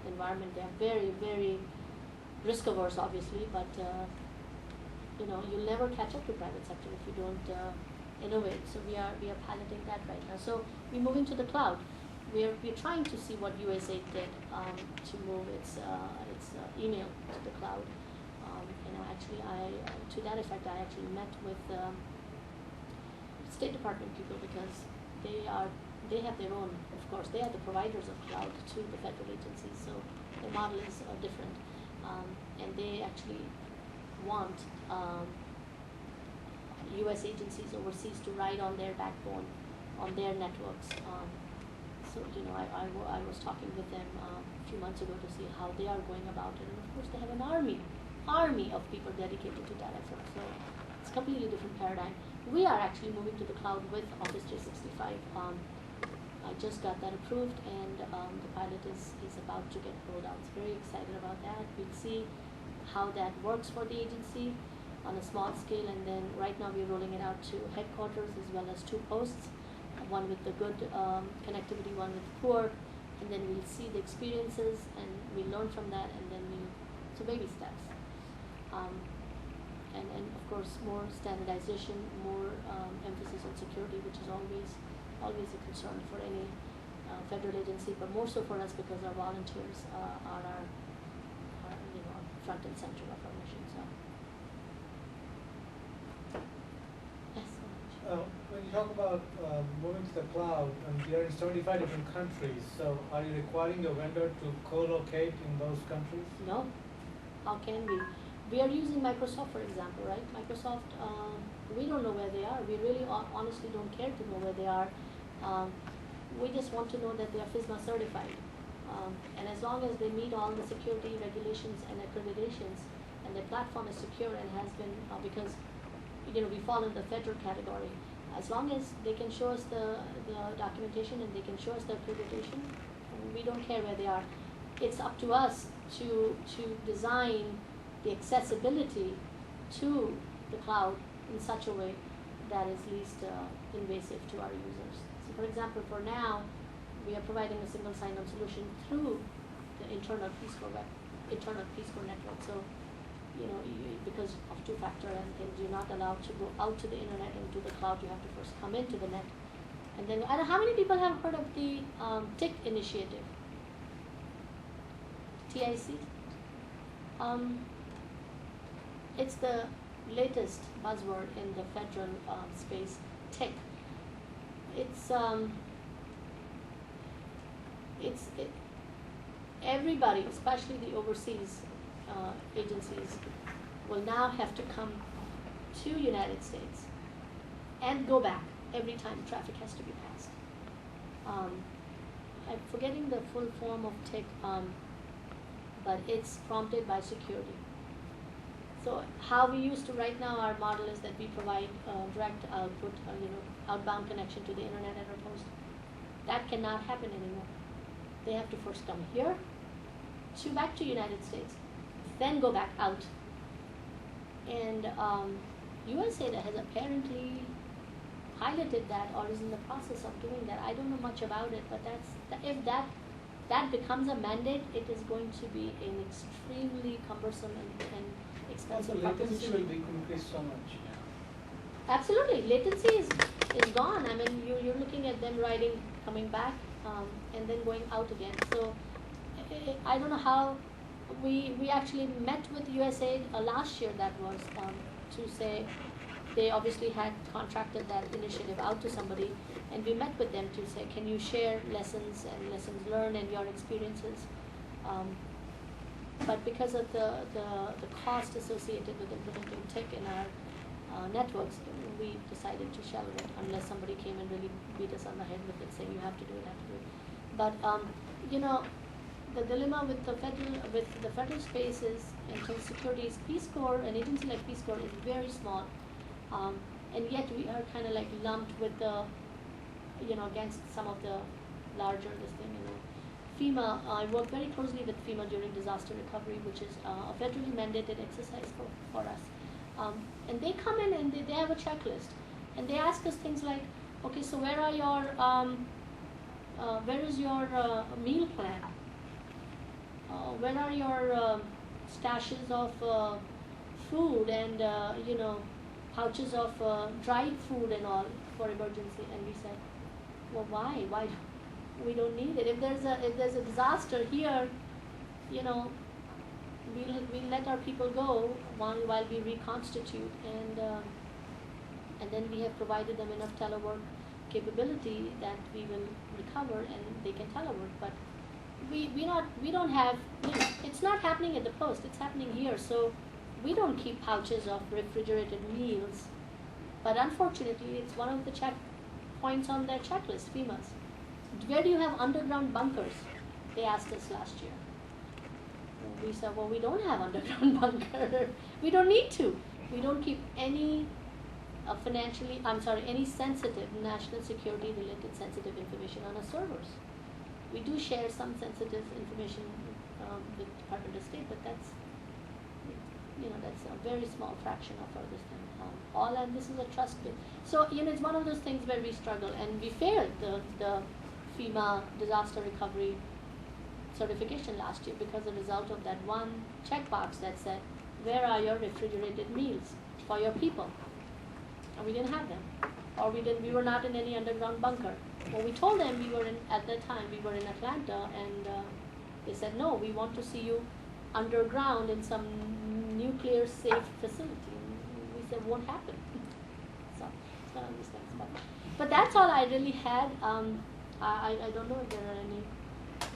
environment. They are very, very risk averse, obviously, but you know, you'll never catch up to private sector if you don't innovate. So we are piloting that right now. So we're moving to the cloud. We're trying to see what USAID did to move its email to the cloud. And actually, to that effect, I actually met with State Department people because they have their own, of course, they are the providers of cloud to the federal agencies, so the model is different. And they actually want US agencies overseas to ride on their backbone, on their networks. So, you know, I was talking with them a few months ago to see how they are going about it. And of course, they have an army of people dedicated to that effort. So it's a completely different paradigm. We are actually moving to the cloud with Office 365. I just got that approved, and the pilot is about to get rolled out. It's very excited about that. We'll see how that works for the agency on a small scale, and then right now we're rolling it out to headquarters as well as 2 posts, one with the good connectivity, one with poor, and then we'll see the experiences and we'll learn from that, and then so baby steps. And of course more standardization, more emphasis on security, which is always a concern for any federal agency, but more so for us because our volunteers are our you know, front and center of our mission. So yes. When you talk about moving to the cloud, you're in 75 different countries, so are you requiring your vendor to co-locate in those countries? No. How can we? We are using Microsoft, for example, right? Microsoft, we don't know where they are. We really honestly don't care to know where they are. We just want to know that they are FISMA certified. And as long as they meet all the security regulations and accreditations, and their platform is secure and has been, because we fall in the federal category, as long as they can show us the documentation and they can show us the accreditation, we don't care where they are. It's up to us to design the accessibility to the cloud in such a way that is least invasive to our users. So for example, for now, we are providing a single sign-on solution through the internal Peace Corps network. So, because of two-factor and things, you're not allowed to go out to the internet and to the cloud. You have to first come into the net. And then, I don't know how many people have heard of the TIC initiative? TIC? It's the latest buzzword in the federal space, TIC. Everybody, especially the overseas agencies, will now have to come to United States and go back every time traffic has to be passed. I'm forgetting the full form of TIC, but it's prompted by security. So how we used to right now, our model is that we provide direct output, outbound connection to the internet at our post. That cannot happen anymore. They have to first come here, back to United States, then go back out. And USAID has apparently piloted that or is in the process of doing that. I don't know much about it, but if that becomes a mandate, it is going to be an extremely cumbersome and expensive latency will proposition. be increased so much. Absolutely, latency is gone. I mean, you're looking at them coming back, and then going out again. So I don't know how we actually met with USAID last year. That was to say they obviously had contracted that initiative out to somebody, and we met with them to say, can you share lessons and lessons learned and your experiences? But because of the cost associated with implementing TIC in our networks, we decided to shelve it unless somebody came and really beat us on the head with it, saying you have to do it, have to do it. But the dilemma with the federal space is, in terms of security, is Peace Corps, an agency like Peace Corps is very small, and yet we are kind of like lumped with the, against some of the larger FEMA. I work very closely with FEMA during disaster recovery, which is a federally mandated exercise for us. And they come in and they have a checklist, and they ask us things like, okay, so where is your meal plan? Where are your stashes of food and pouches of dried food and all for emergency? And we said, well, why? Why? We don't need it. If there's a disaster here, we'll let our people go while we reconstitute, and then we have provided them enough telework capability that we will recover and they can telework. But we don't have, it's not happening at the post, it's happening here. So we don't keep pouches of refrigerated meals, but unfortunately it's one of the checkpoints on their checklist, FEMA's. Where do you have underground bunkers? They asked us last year. We said, well, we don't have underground bunker. We don't need to. We don't keep any any sensitive, national security related sensitive information on our servers. We do share some sensitive information with Department of State, but that's a very small fraction of our this thing. And this is a trust bit. So it's one of those things where we struggle, and we failed the FEMA disaster recovery certification last year because a result of that one checkbox that said, where are your refrigerated meals for your people? And we didn't have them, or we were not in any underground bunker. Well, we told them at that time we were in Atlanta, and they said, no, we want to see you underground in some nuclear safe facility. And we said, won't happen. So it's one of these things. But that's all I really had. I don't know if there are any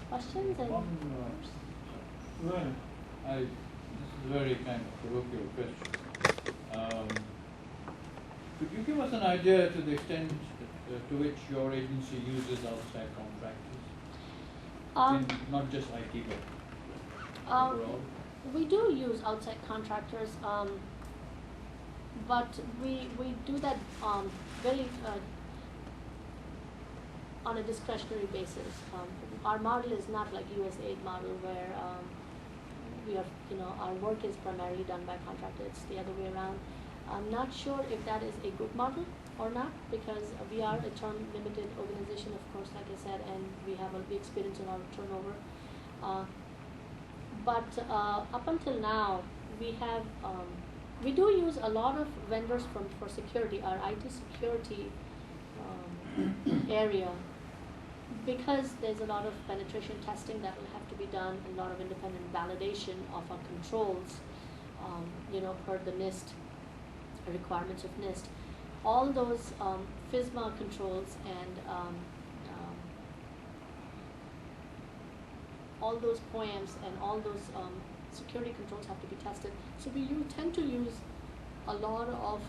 questions. This is a very kind of parochial question. Could you give us an idea to the extent to which your agency uses outside contractors? Um, Not just IT, but um, overall? we do use outside contractors, but we do that very on a discretionary basis. Our model is not like USAID model where we have, our work is primarily done by contractors. It's the other way around. I'm not sure if that is a good model or not, because we are a term limited organization, of course, like I said, and we have we experience a lot of turnover. But up until now, we do use a lot of vendors for security, our IT security area, because there's a lot of penetration testing that will have to be done, a lot of independent validation of our controls, per the NIST requirements of NIST. All those FISMA controls and all those POAMs and all those security controls have to be tested. So we tend to use a lot of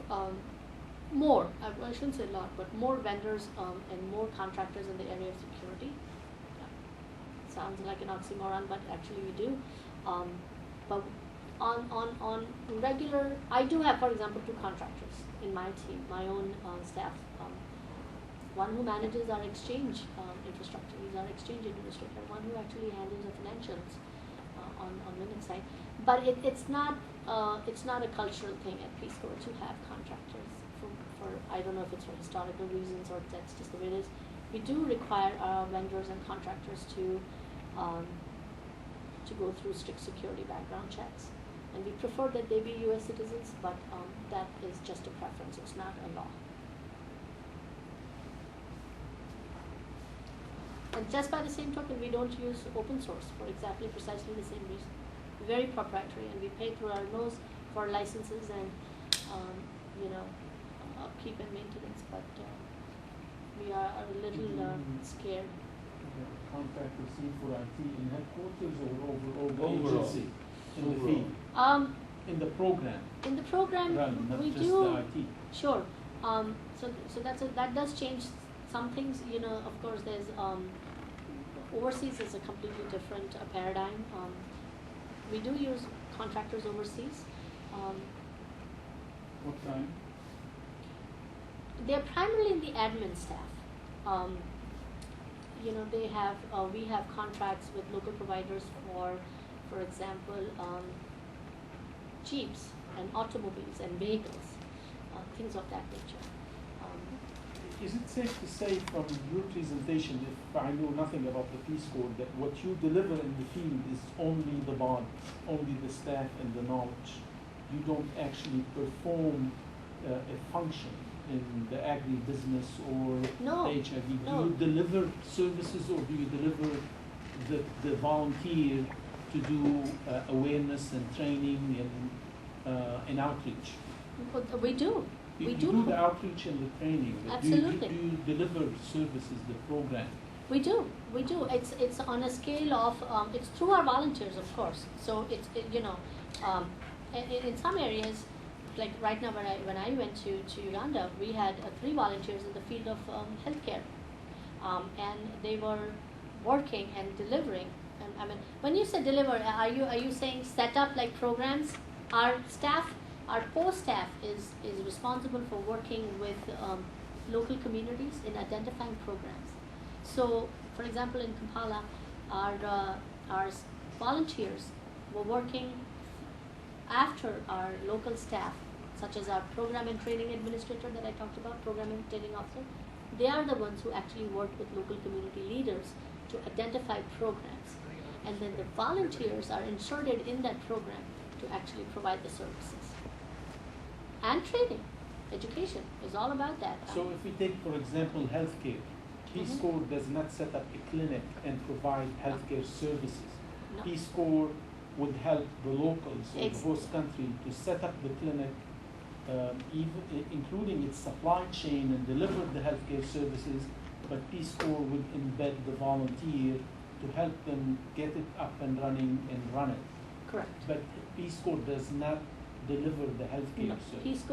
more, I shouldn't say a lot, but more vendors and more contractors in the area of security. Sounds like an oxymoron, but actually we do. But on regular, I do have, for example, 2 contractors in my team, my own staff. One who manages our exchange infrastructure, he's our exchange administrator. One who actually handles the financials on Linux side. But it's not a cultural thing at Peace Corps to have contractors. For I don't know if it's for historical reasons or that's just the way it is. We do require our vendors and contractors to go through strict security background checks, and we prefer that they be U.S. citizens, but that is just a preference. It's not a law. And just by the same token, we don't use open source for precisely the same reason. Very proprietary, and we pay through our nose for licenses and upkeep and maintenance, but we are a little scared. Contract received for IT in headquarters or over Overall. agency in the field? In the program. In the program, Run, not we just do. the IT. Sure. So that does change some things. Of course, there's overseas is a completely different paradigm. We do use contractors overseas. What kind? They're primarily in the admin staff. They have we have contracts with local providers for example, jeeps and automobiles and vehicles, things of that nature. Is it safe to say from your presentation, if I know nothing about the Peace Corps, that what you deliver in the field is only the bond, only the staff and the knowledge? You don't actually perform a function in the agribusiness or No, HIV? no. Do you deliver services, or do you deliver the volunteer to do awareness and training and outreach? We do. You We do do. the outreach and the training. But Absolutely. Do you deliver services, the program? We do. It's on a scale of it's through our volunteers, of course. So in some areas, like right now when I went to Uganda, we had 3 volunteers in the field of healthcare, and they were working and delivering. And I mean, when you say deliver, are you saying set up like programs? Our staff, our post staff is responsible for working with local communities in identifying programs. So, for example, in Kampala, our volunteers were working after our local staff, such as our program and training administrator that I talked about, program and training officer. They are the ones who actually work with local community leaders to identify programs. And then the volunteers are inserted in that program to actually provide the services. And training, education is all about that. So if we take, for example, healthcare, Peace Corps does not set up a clinic and provide healthcare services. No. Peace Corps would help the locals or the Ex- host country to set up the clinic, including its supply chain, and deliver the healthcare services, but Peace Corps would embed the volunteer to help them get it up and running and run it. Correct. But Peace Corps does not deliver the healthcare No, service.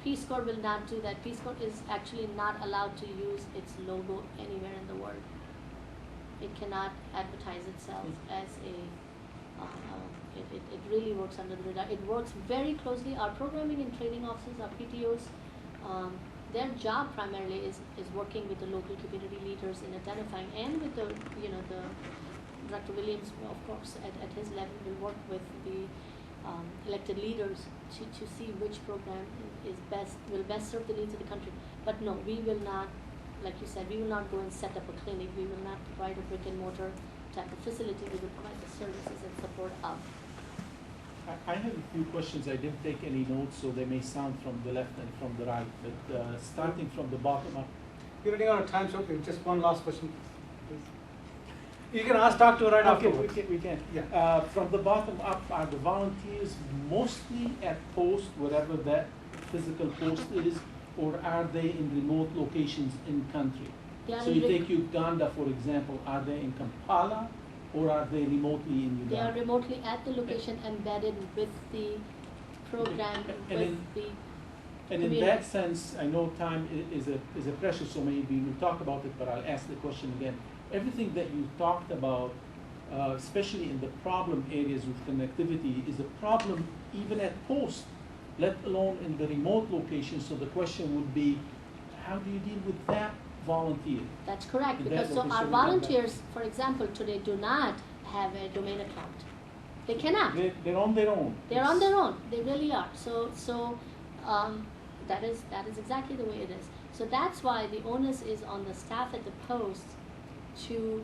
Peace Corps will not do that. Peace Corps is actually not allowed to use its logo anywhere in the world. It cannot advertise itself as a, it really works under the radar. It works very closely. Our programming and training officers, our PTOs, their job primarily is working with the local community leaders in identifying, and with the, the Dr. Williams, of course, at his level will work with the elected leaders to see which program will best serve the needs of the country. But no, we will not, like you said, we will not go and set up a clinic. We will not provide a brick and mortar type of facility. We will provide the services and support of. I have a few questions. I didn't take any notes, so they may sound from the left and from the right. But starting from the bottom up. We're running out of time, so just one last question, please. You can ask Dr. right Okay, afterwards. we can. Yeah. From the bottom up, are the volunteers mostly at post, wherever that physical post is, or are they in remote locations in country? So you take Uganda, for example, are they in Kampala, or are they remotely in Uganda? They are remotely at the location, embedded with the program, And in community. that sense, I know time is a pressure, so maybe we'll talk about it, but I'll ask the question again. Everything that you talked about, especially in the problem areas with connectivity, is a problem even at post, let alone in the remote locations. So the question would be, how do you deal with that volunteer? That's correct, In that because so our location, volunteers, for example, today do not have a domain account. They cannot. They're on their own. They're on their own. They really are. So that is exactly the way it is. So that's why the onus is on the staff at the post to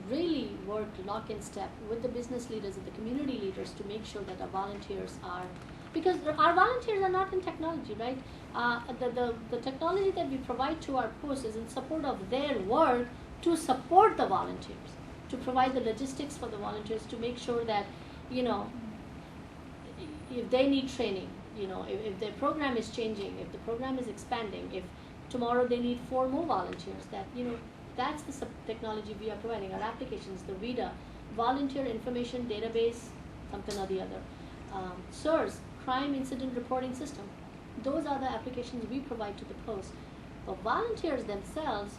really work lock in step with the business leaders and the community leaders to make sure that our volunteers are, because our volunteers are not in technology, right? The technology that we provide to our post is in support of their work to support the volunteers, to provide the logistics for the volunteers, to make sure that, if they need training, if their program is changing, if the program is expanding, if tomorrow they need 4 more volunteers, that, that's the technology we are providing. Our applications, the VIDA, Volunteer Information Database, something or the other, CIRS, Crime Incident Reporting System. Those are the applications we provide to the post. The volunteers themselves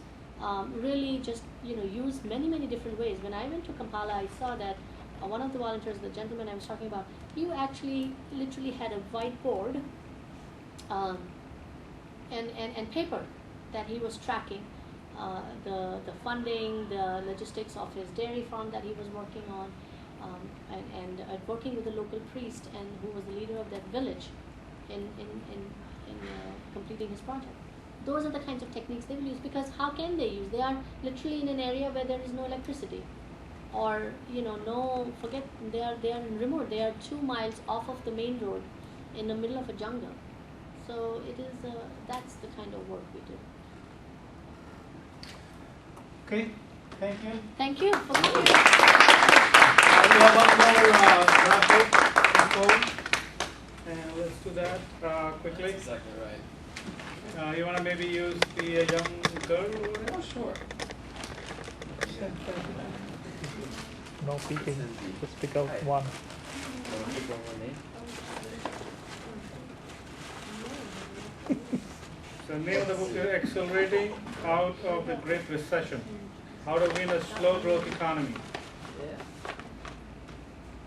really just use many different ways. When I went to Kampala, I saw that one of the volunteers, the gentleman I was talking about, he actually literally had a whiteboard and paper that he was tracking the funding, the logistics of his dairy farm that he was working on, and working with the local priest and who was the leader of that village in completing his project. Those are the kinds of techniques they will use, because how can they use? They are literally in an area where there is no electricity, or they are in remote. They are 2 miles off of the main road, in the middle of a jungle. So it is that's the kind of work we do. Okay, thank you. Thank you for coming. We have one more graphic to go, and let's do that quickly. That's exactly right. You want to maybe use the young girl over there? Oh, sure. No peeking, Cindy. just pick out Hi. one. Wanna pick one more name? So name of the book is Accelerating Out of the Great Recession. How to Win a Slow Growth Economy. Yeah.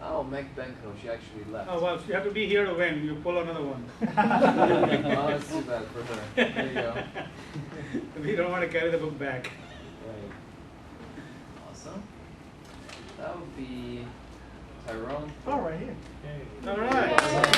Oh, Meg Benko, she actually left. Oh, well, you have to be here to win. You pull another one. Oh, that's too bad for her. There you go. We don't want to carry the book back. Right. Awesome. That would be Tyrone. Oh, right here. All right.